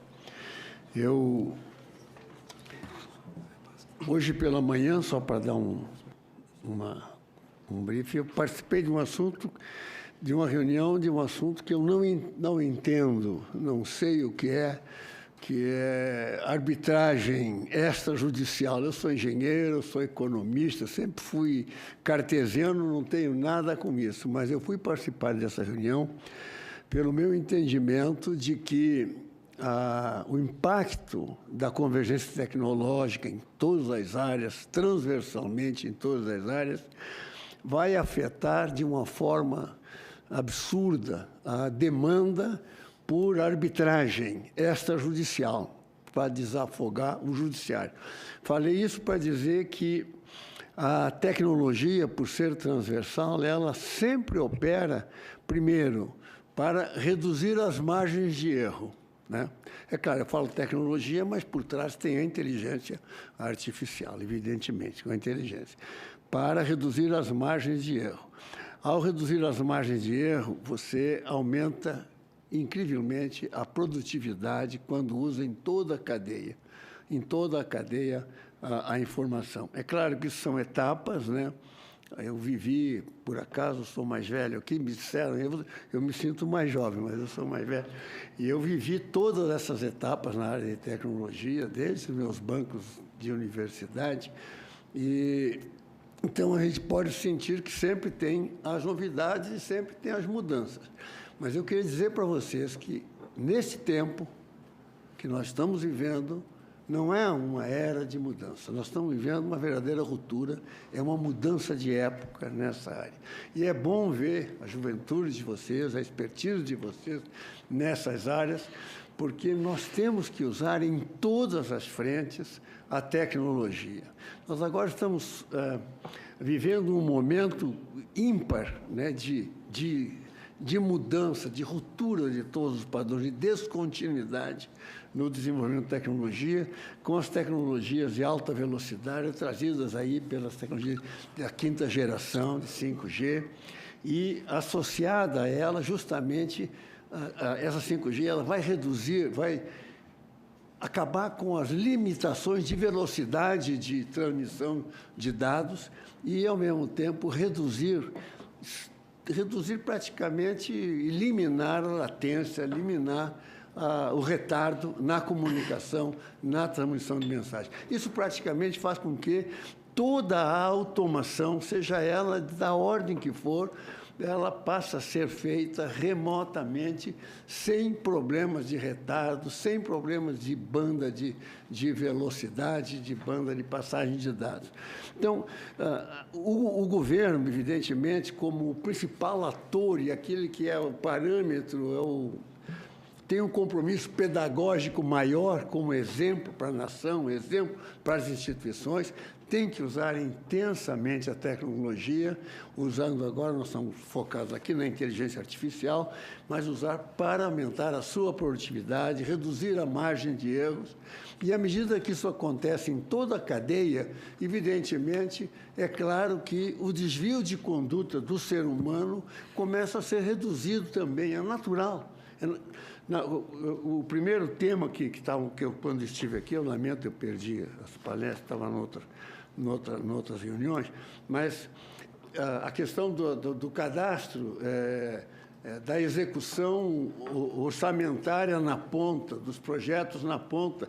Hoje pela manhã, só para dar um briefing, eu participei de uma reunião de um assunto que eu não entendo, não sei o que é arbitragem extrajudicial. Eu sou engenheiro, eu sou economista, sempre fui cartesiano, não tenho nada com isso, mas eu fui participar dessa reunião pelo meu entendimento de que o impacto da convergência tecnológica em todas as áreas, transversalmente em todas as áreas, vai afetar de uma forma absurda a demanda por arbitragem extrajudicial, para desafogar o judiciário. Falei isso para dizer que a tecnologia, por ser transversal, ela sempre opera, primeiro, para reduzir as margens de erro, né? É claro, eu falo tecnologia, mas por trás tem a inteligência artificial, evidentemente, com a inteligência, para reduzir as margens de erro. Ao reduzir as margens de erro, você aumenta incrivelmente a produtividade quando usa em toda a cadeia a informação. É claro que isso são etapas, né? Eu vivi, por acaso, sou mais velho aqui, me disseram, eu me sinto mais jovem, mas eu sou mais velho. E eu vivi todas essas etapas na área de tecnologia, desde os meus bancos de universidade. Então, a gente pode sentir que sempre tem as novidades e sempre tem as mudanças. Mas eu queria dizer para vocês que, nesse tempo, que nós estamos vivendo não é uma era de mudança. Nós estamos vivendo uma verdadeira ruptura, é uma mudança de época nessa área. E é bom ver a juventude de vocês, a expertise de vocês nessas áreas, porque nós temos que usar em todas as frentes a tecnologia. Nós agora estamos vivendo um momento ímpar, né, de mudança, de ruptura de todos os padrões, de descontinuidade no desenvolvimento de tecnologia, com as tecnologias de alta velocidade trazidas aí pelas tecnologias da quinta geração, de 5G, e associada a ela justamente essa 5G, ela vai reduzir, vai acabar com as limitações de velocidade de transmissão de dados e, ao mesmo tempo, reduzir praticamente, eliminar a latência, eliminar o retardo na comunicação, na transmissão de mensagem. Isso praticamente faz com que toda a automação, seja ela da ordem que for, ela passa a ser feita remotamente, sem problemas de retardo, sem problemas de banda de velocidade, de banda de passagem de dados. Então, o governo, evidentemente, como o principal ator e aquele que é o parâmetro, tem um compromisso pedagógico maior como exemplo para a nação, exemplo para as instituições, tem que usar intensamente a tecnologia, usando agora, nós estamos focados aqui na inteligência artificial, mas usar para aumentar a sua produtividade, reduzir a margem de erros. E à medida que isso acontece em toda a cadeia, evidentemente, é claro que o desvio de conduta do ser humano começa a ser reduzido também, é natural. O primeiro tema que eu, quando estive aqui, eu lamento, eu perdi as palestras, estava em outras reuniões, mas a questão do cadastro, da execução orçamentária na ponta, dos projetos na ponta,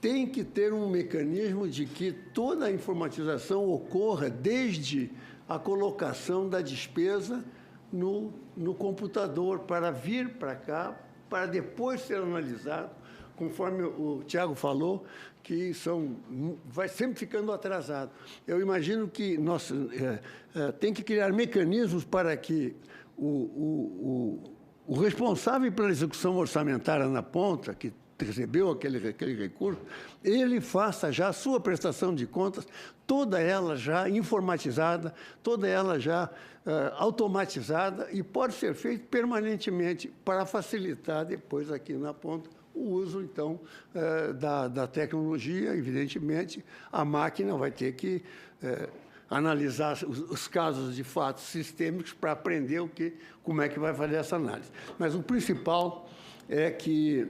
tem que ter um mecanismo de que toda a informatização ocorra desde a colocação da despesa no computador, para vir para cá, para depois ser analisado, conforme o Tiago falou, que vai sempre ficando atrasado. Eu imagino que nós tem que criar mecanismos para que o responsável pela execução orçamentária na ponta, que recebeu aquele recurso, ele faça já a sua prestação de contas, toda ela já informatizada, toda ela já automatizada, e pode ser feito permanentemente para facilitar depois aqui na ponta o uso, então, da tecnologia. Evidentemente, a máquina vai ter que analisar os casos de fatos sistêmicos para aprender como é que vai fazer essa análise. Mas o principal é que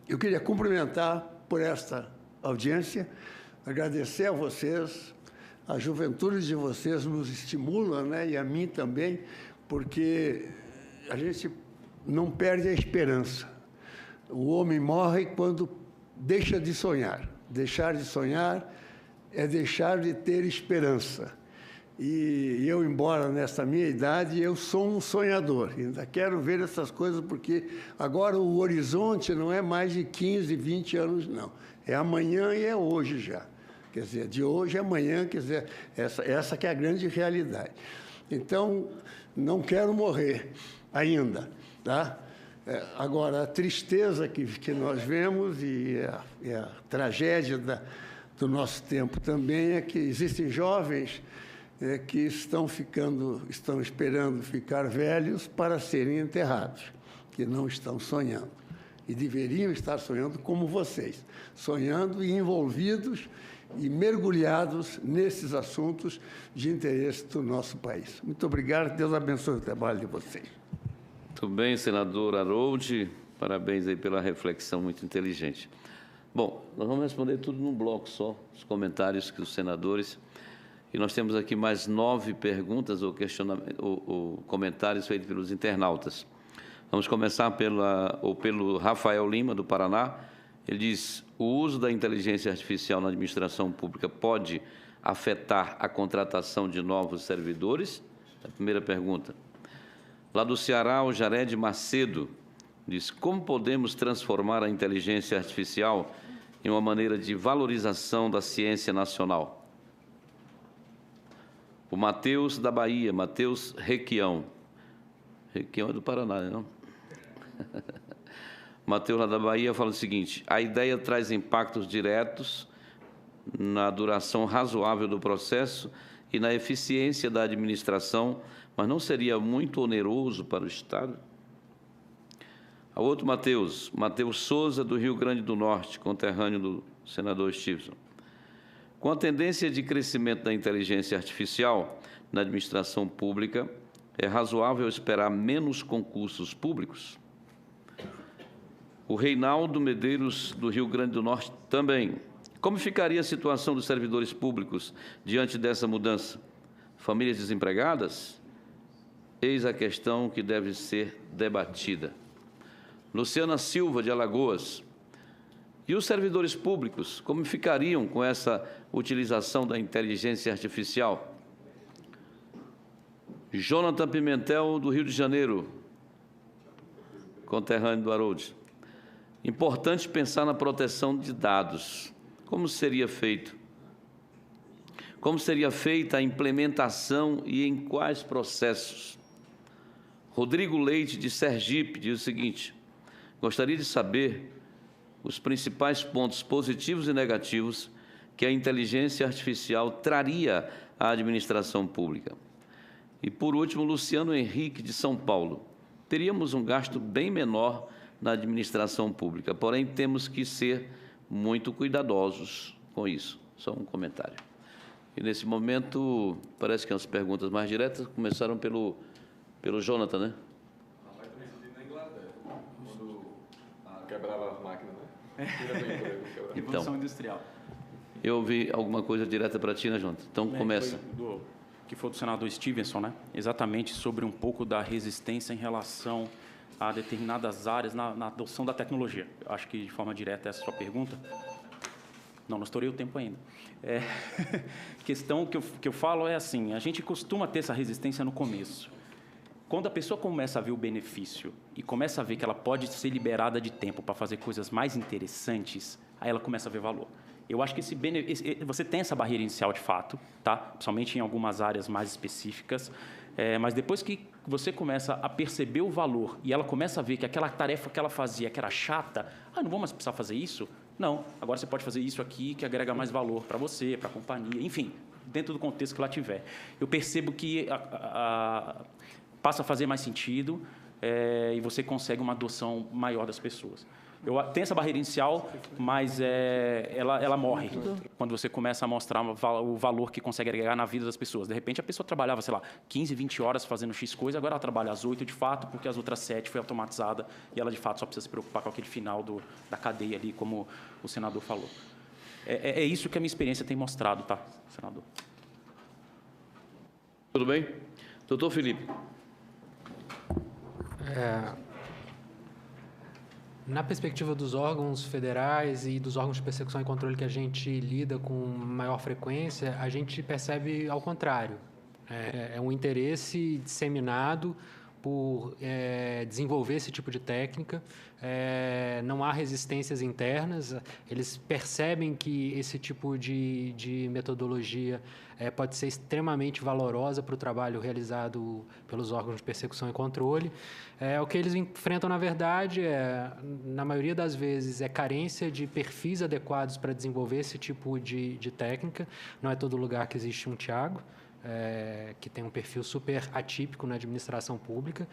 eu queria cumprimentar por esta audiência, agradecer a vocês, a juventude de vocês nos estimula, né, e a mim também, porque a gente não perde a esperança. O homem morre quando deixa de sonhar. Deixar de sonhar é deixar de ter esperança. E eu, embora nessa minha idade, eu sou um sonhador. Ainda quero ver essas coisas, porque agora o horizonte não é mais de 15, 20 anos, não. É amanhã e é hoje já. Quer dizer, de hoje a amanhã, quer dizer, essa que é a grande realidade. Então, não quero morrer ainda, tá? Agora, a tristeza que nós vemos e a tragédia do nosso tempo também é que existem jovens que estão esperando ficar velhos para serem enterrados, que não estão sonhando. E deveriam estar sonhando como vocês, sonhando e envolvidos e mergulhados nesses assuntos de interesse do nosso país. Muito obrigado, Deus abençoe o trabalho de vocês. Muito bem, senador Harold, parabéns aí pela reflexão muito inteligente. Bom, nós vamos responder tudo num bloco só, os comentários que os senadores... E nós temos aqui mais 9 perguntas ou comentários feitos pelos internautas. Vamos começar pelo Rafael Lima, do Paraná. Ele diz: o uso da inteligência artificial na administração pública pode afetar a contratação de novos servidores? A primeira pergunta. Lá do Ceará, o Jared Macedo Diz: como podemos transformar a inteligência artificial em uma maneira de valorização da ciência nacional? O Matheus da Bahia, Matheus Requião. Requião é do Paraná, não? Matheus lá da Bahia fala o seguinte: a ideia traz impactos diretos na duração razoável do processo e na eficiência da administração, mas não seria muito oneroso para o Estado? A outro Matheus Souza, do Rio Grande do Norte, conterrâneo do senador Stevenson. Com a tendência de crescimento da inteligência artificial na administração pública, é razoável esperar menos concursos públicos? O Reinaldo Medeiros, do Rio Grande do Norte, também. Como ficaria a situação dos servidores públicos diante dessa mudança? Famílias desempregadas? Eis a questão que deve ser debatida. Luciana Silva, de Alagoas. E os servidores públicos, como ficariam com essa utilização da inteligência artificial? Jonathan Pimentel, do Rio de Janeiro, conterrâneo do Haroldo. Importante pensar na proteção de dados. Como seria feito? Como seria feita a implementação e em quais processos? Rodrigo Leite, de Sergipe, diz o seguinte: gostaria de saber os principais pontos positivos e negativos que a inteligência artificial traria à administração pública. E, por último, Luciano Henrique, de São Paulo. Teríamos um gasto bem menor na administração pública, porém temos que ser muito cuidadosos com isso. Só um comentário. E, nesse momento, parece que as perguntas mais diretas começaram pelo Jonathan, né? Vai coincidir na Inglaterra, quando quebrava as máquinas, né? Revolução Industrial. Eu ouvi alguma coisa direta para ti, né, Jonathan? Então, começa. Que foi do senador Stevenson, né? Exatamente sobre um pouco da resistência em relação a determinadas áreas na adoção da tecnologia. Eu acho que, de forma direta, essa é a sua pergunta. Não estourei o tempo ainda. Questão que eu falo é assim: a gente costuma ter essa resistência no começo. Quando a pessoa começa a ver o benefício e começa a ver que ela pode ser liberada de tempo para fazer coisas mais interessantes, aí ela começa a ver valor. Eu acho que você tem essa barreira inicial de fato, tá? Principalmente em algumas áreas mais específicas, mas depois que você começa a perceber o valor e ela começa a ver que aquela tarefa que ela fazia, que era chata, não vou mais precisar fazer isso? Não, agora você pode fazer isso aqui que agrega mais valor para você, para a companhia, enfim, dentro do contexto que ela tiver. Eu percebo que passa a fazer mais sentido e você consegue uma adoção maior das pessoas. Tem essa barreira inicial, mas ela morre quando você começa a mostrar o valor que consegue agregar na vida das pessoas. De repente, a pessoa trabalhava, 15, 20 horas fazendo X coisa, agora ela trabalha às 8 de fato, porque as outras 7 foi automatizada e ela, de fato, só precisa se preocupar com aquele final da cadeia ali, como o senador falou. É isso que a minha experiência tem mostrado, tá, senador? Tudo bem? Doutor Felipe. Na perspectiva dos órgãos federais e dos órgãos de persecução e controle que a gente lida com maior frequência, a gente percebe ao contrário. É um interesse disseminado por desenvolver esse tipo de técnica. Não há resistências internas. Eles percebem que esse tipo de metodologia pode ser extremamente valorosa para o trabalho realizado pelos órgãos de persecução e controle. O que eles enfrentam, na verdade, na maioria das vezes, carência de perfis adequados para desenvolver esse tipo de técnica. Não é todo lugar que existe um Tiago, que tem um perfil super atípico na administração pública.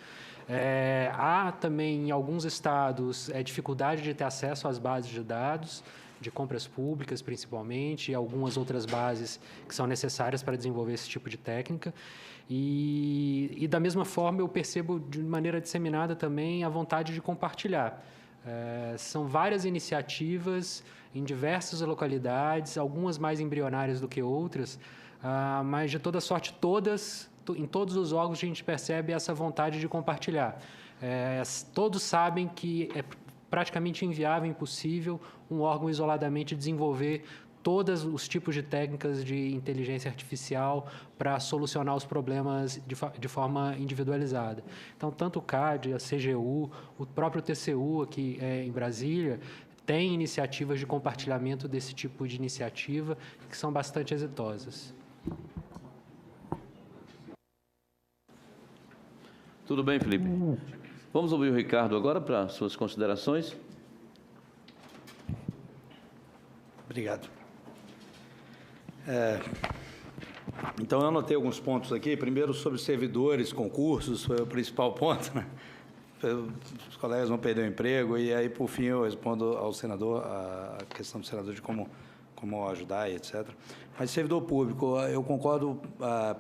Há também, em alguns estados, dificuldade de ter acesso às bases de dados, de compras públicas, principalmente, e algumas outras bases que são necessárias para desenvolver esse tipo de técnica. E da mesma forma, eu percebo de maneira disseminada também a vontade de compartilhar. São várias iniciativas em diversas localidades, algumas mais embrionárias do que outras, mas, de toda sorte, em todos os órgãos a gente percebe essa vontade de compartilhar. Todos sabem que é praticamente inviável, impossível, um órgão isoladamente desenvolver todos os tipos de técnicas de inteligência artificial para solucionar os problemas de forma individualizada. Então, tanto o CAD, a CGU, o próprio TCU aqui em Brasília, tem iniciativas de compartilhamento desse tipo de iniciativa que são bastante exitosas. Tudo bem, Felipe? Vamos ouvir o Ricardo agora para suas considerações. Obrigado. Então, eu anotei alguns pontos aqui. Primeiro, sobre servidores, concursos, foi o principal ponto, né? Os colegas vão perder o emprego, e aí, por fim, eu respondo ao senador, a questão do senador de como ajudar e etc. Mas, servidor público, eu concordo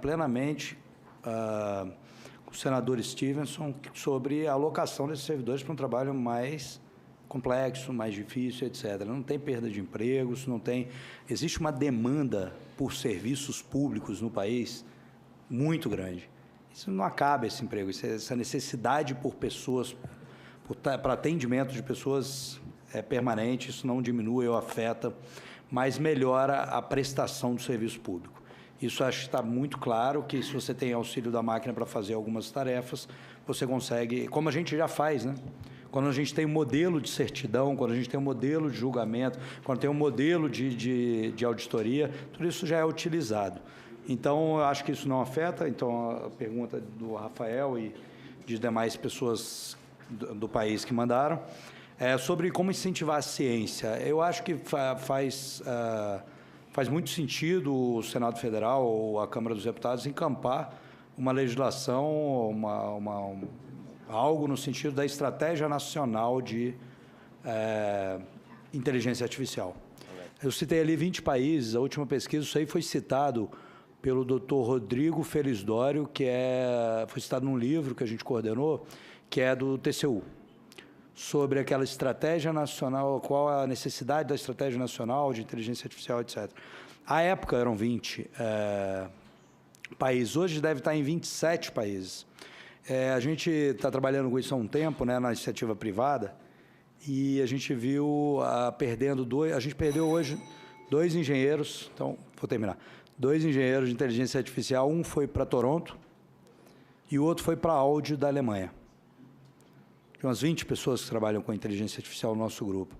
plenamente com o senador Stevenson sobre a alocação desses servidores para um trabalho mais complexo, mais difícil, etc. Não tem perda de empregos, não tem... Existe uma demanda por serviços públicos no país muito grande. Isso não acaba, esse emprego, essa necessidade por pessoas, para atendimento de pessoas é permanente, isso não diminui ou afeta, mas melhora a prestação do serviço público. Isso acho que está muito claro, que se você tem auxílio da máquina para fazer algumas tarefas, você consegue, como a gente já faz, né? Quando a gente tem um modelo de certidão, quando a gente tem um modelo de julgamento, quando tem um modelo de auditoria, tudo isso já é utilizado. Então, eu acho que isso não afeta. Então, a pergunta do Rafael e de demais pessoas do país que mandaram, sobre como incentivar a ciência. Eu acho que faz muito sentido o Senado Federal ou a Câmara dos Deputados encampar uma legislação, algo no sentido da Estratégia Nacional de Inteligência Artificial. Eu citei ali 20 países, a última pesquisa, isso aí foi citado pelo Dr. Rodrigo Felisdório, que foi citado num livro que a gente coordenou, que é do TCU, sobre aquela estratégia nacional, qual a necessidade da estratégia nacional de inteligência artificial, etc. À época eram 20 países, hoje deve estar em 27 países. A gente está trabalhando com isso há um tempo, né, na iniciativa privada, e a gente viu a gente perdeu hoje 2 engenheiros, então, vou terminar, 2 engenheiros de inteligência artificial, um foi para Toronto e o outro foi para a Audi da Alemanha. Tem umas 20 pessoas que trabalham com inteligência artificial no nosso grupo.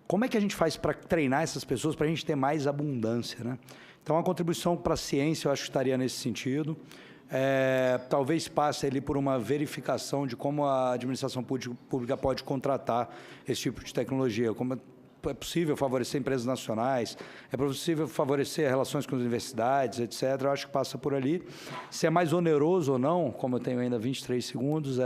Como é que a gente faz para treinar essas pessoas para a gente ter mais abundância, né? Então, a contribuição para a ciência, eu acho que estaria nesse sentido. Talvez passe ali por uma verificação de como a administração pública pode contratar esse tipo de tecnologia, como é possível favorecer empresas nacionais, é possível favorecer relações com as universidades, etc. Eu acho que passa por ali. Se é mais oneroso ou não, como eu tenho ainda 23 segundos,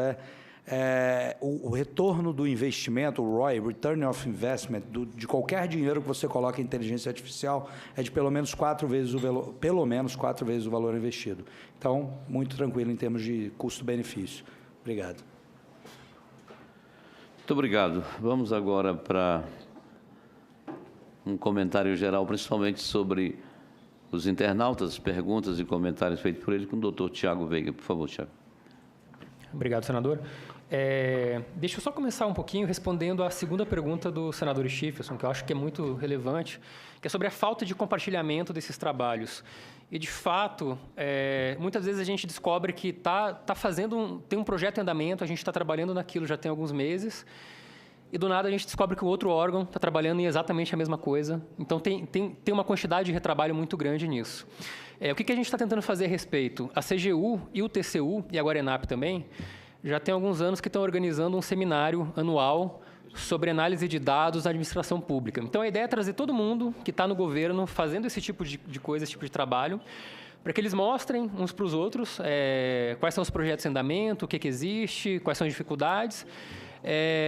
o retorno do investimento, o ROI, Return of Investment, de qualquer dinheiro que você coloca em inteligência artificial, é de pelo menos 4 vezes o valor investido. Então, muito tranquilo em termos de custo-benefício. Obrigado. Muito obrigado. Vamos agora para um comentário geral, principalmente sobre os internautas, perguntas e comentários feitos por ele, com o doutor Tiago Veiga. Por favor, Tiago. Obrigado, senador. Deixa eu só começar um pouquinho respondendo à segunda pergunta do senador Stevenson, que eu acho que é muito relevante, que é sobre a falta de compartilhamento desses trabalhos. E, de fato, muitas vezes a gente descobre que tem um projeto em andamento, a gente está trabalhando naquilo já tem alguns meses, e, do nada, a gente descobre que o outro órgão está trabalhando em exatamente a mesma coisa. Então, tem uma quantidade de retrabalho muito grande nisso. O que a gente está tentando fazer a respeito? A CGU e o TCU, e agora a ENAP também, já tem alguns anos que estão organizando um seminário anual sobre análise de dados na administração pública. Então, a ideia é trazer todo mundo que está no governo fazendo esse tipo de coisa, esse tipo de trabalho, para que eles mostrem uns para os outros quais são os projetos em andamento, o que existe, quais são as dificuldades,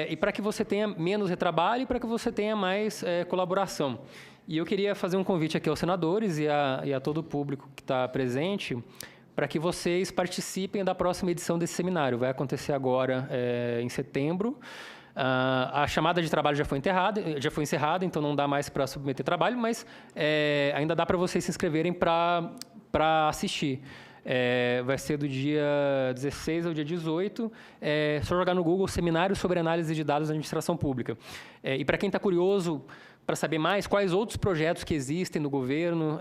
e para que você tenha menos retrabalho e para que você tenha mais colaboração. E eu queria fazer um convite aqui aos senadores e a todo o público que está presente, para que vocês participem da próxima edição desse seminário. Vai acontecer agora em setembro. A chamada de trabalho já foi encerrada, então não dá mais para submeter trabalho, mas ainda dá para vocês se inscreverem para assistir. Vai ser do dia 16 ao dia 18. Só jogar no Google Seminário sobre Análise de Dados da Administração Pública. E para quem está curioso para saber mais quais outros projetos que existem no governo,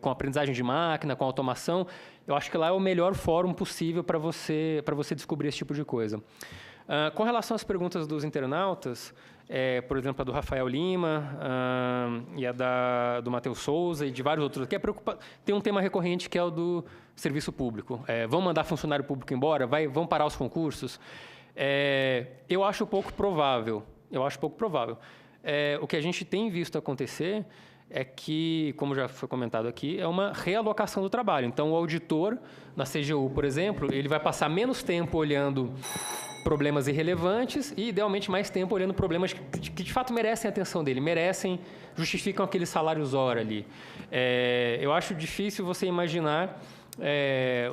com aprendizagem de máquina, com automação. Eu acho que lá é o melhor fórum possível para você descobrir esse tipo de coisa. Com relação às perguntas dos internautas, por exemplo, a do Rafael Lima e a do Matheus Souza e de vários outros, tem um tema recorrente que é o do serviço público. Vão mandar funcionário público embora? Vão parar os concursos? Eu acho pouco provável. O que a gente tem visto acontecer é que, como já foi comentado aqui, é uma realocação do trabalho. Então, o auditor, na CGU, por exemplo, ele vai passar menos tempo olhando problemas irrelevantes e, idealmente, mais tempo olhando problemas que de fato merecem a atenção dele, justificam aqueles salários hora ali. Eu acho difícil você imaginar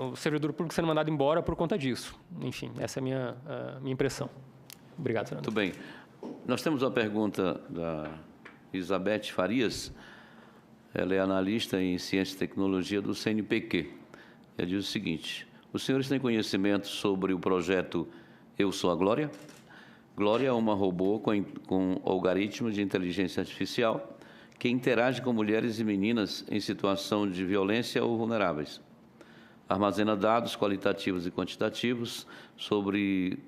o servidor público sendo mandado embora por conta disso. Enfim, essa é a minha impressão. Obrigado, Fernando. Muito bem. Nós temos uma pergunta da Isabeth Farias. Ela é analista em Ciência e Tecnologia do CNPq. Ela diz o seguinte: os senhores têm conhecimento sobre o projeto Eu Sou a Glória? Glória é uma robô com algoritmos de inteligência artificial que interage com mulheres e meninas em situação de violência ou vulneráveis. Armazena dados qualitativos e quantitativos sobre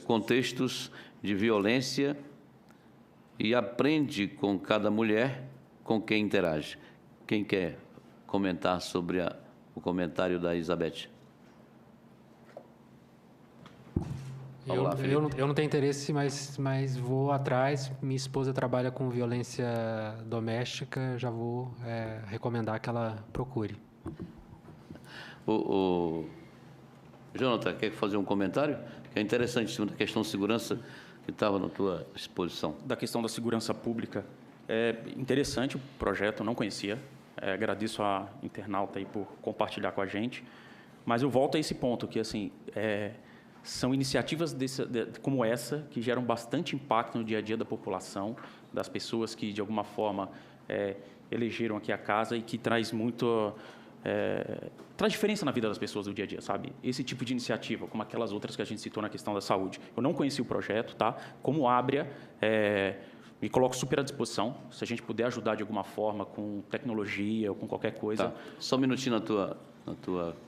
contextos de violência e aprende com cada mulher com quem interage. Quem quer comentar sobre o comentário da Isabeth? Eu não tenho interesse, mas vou atrás. Minha esposa trabalha com violência doméstica, já vou recomendar que ela procure. Jonathan, quer fazer um comentário? É interessante, segundo a questão de segurança que estava na tua exposição. Da questão da segurança pública, é interessante o projeto, eu não conhecia. Agradeço a internauta aí por compartilhar com a gente. Mas eu volto a esse ponto, que assim, são iniciativas como essa que geram bastante impacto no dia a dia da população, das pessoas que, de alguma forma, elegeram aqui a casa e que traz muito... traz diferença na vida das pessoas do dia a dia, sabe? Esse tipo de iniciativa, como aquelas outras que a gente citou na questão da saúde. Eu não conheci o projeto, tá? Como Ábria, me coloco super à disposição. Se a gente puder ajudar de alguma forma com tecnologia ou com qualquer coisa. Tá. Só um minutinho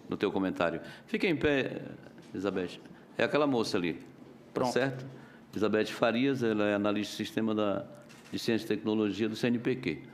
no teu comentário. Fica em pé, Isabeth. É aquela moça ali. Pronto. Tá certo? Isabeth Farias, ela é analista de sistema de Ciência e Tecnologia do CNPq.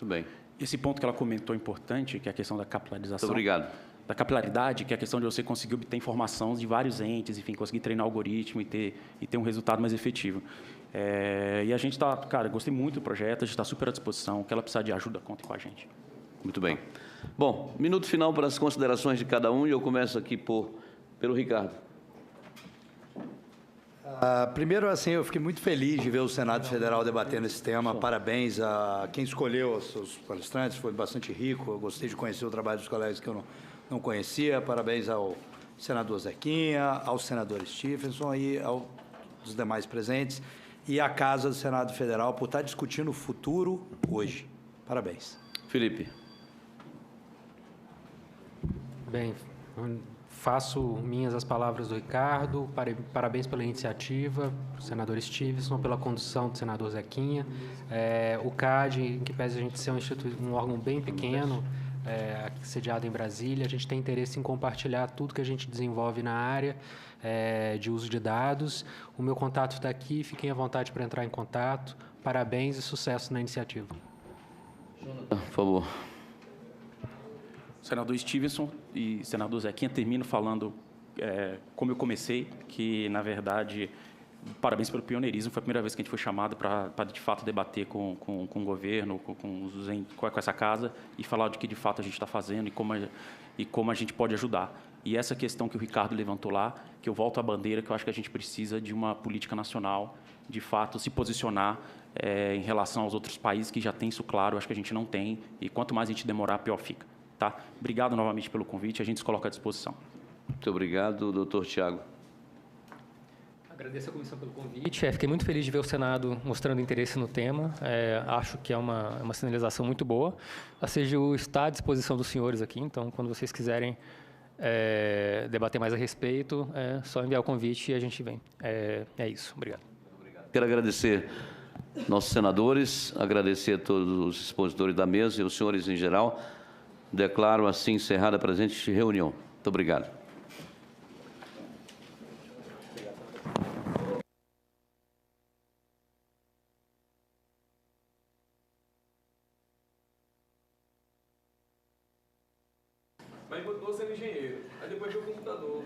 Muito bem. Esse ponto que ela comentou é importante, que é a questão da capilarização. Muito obrigado. Da capilaridade, que é a questão de você conseguir obter informação de vários entes, enfim, conseguir treinar o algoritmo e ter um resultado mais efetivo. E a gente está, cara, gostei muito do projeto, a gente está super à disposição. Que ela precisar de ajuda, contem com a gente. Muito bem. Bom, minuto final para as considerações de cada um e eu começo aqui pelo Ricardo. Primeiro, assim, eu fiquei muito feliz de ver o Senado Federal debatendo esse tema. Parabéns a quem escolheu os palestrantes, foi bastante rico. Eu gostei de conhecer o trabalho dos colegas que eu não conhecia. Parabéns ao senador Zequinha, ao senador Stephenson e aos demais presentes. e à Casa do Senado Federal por estar discutindo o futuro hoje. Parabéns. Felipe. Bem, faço minhas as palavras do Ricardo. Parabéns pela iniciativa, senador Stevenson, pela condução do senador Zequinha. O CAD, em que pese a gente ser um órgão bem pequeno, sediado em Brasília, a gente tem interesse em compartilhar tudo que a gente desenvolve na área de uso de dados. O meu contato está aqui, fiquem à vontade para entrar em contato. Parabéns e sucesso na iniciativa. Por favor. Senador Stevenson e senador Zequinha, termino falando como eu comecei, que, na verdade, parabéns pelo pioneirismo. Foi a primeira vez que a gente foi chamado para de fato, debater com o governo, com essa casa, e falar de que, de fato, a gente está fazendo e como a gente pode ajudar. E essa questão que o Ricardo levantou lá, que eu volto à bandeira, que eu acho que a gente precisa de uma política nacional, de fato, se posicionar em relação aos outros países que já têm isso claro, eu acho que a gente não tem, e quanto mais a gente demorar, pior fica. Tá? Obrigado novamente pelo convite, a gente se coloca à disposição. Muito obrigado, doutor Tiago. Agradeço a comissão pelo convite. Fiquei muito feliz de ver o Senado mostrando interesse no tema. Acho que é uma sinalização muito boa. A CGU está à disposição dos senhores aqui, então, quando vocês quiserem debater mais a respeito, é só enviar o convite e a gente vem. É isso. Obrigado. Quero agradecer nossos senadores, agradecer a todos os expositores da mesa e os senhores em geral. Declaro assim encerrada a presente reunião. Muito obrigado. Mas continuou sendo engenheiro. Aí depois veio o computador.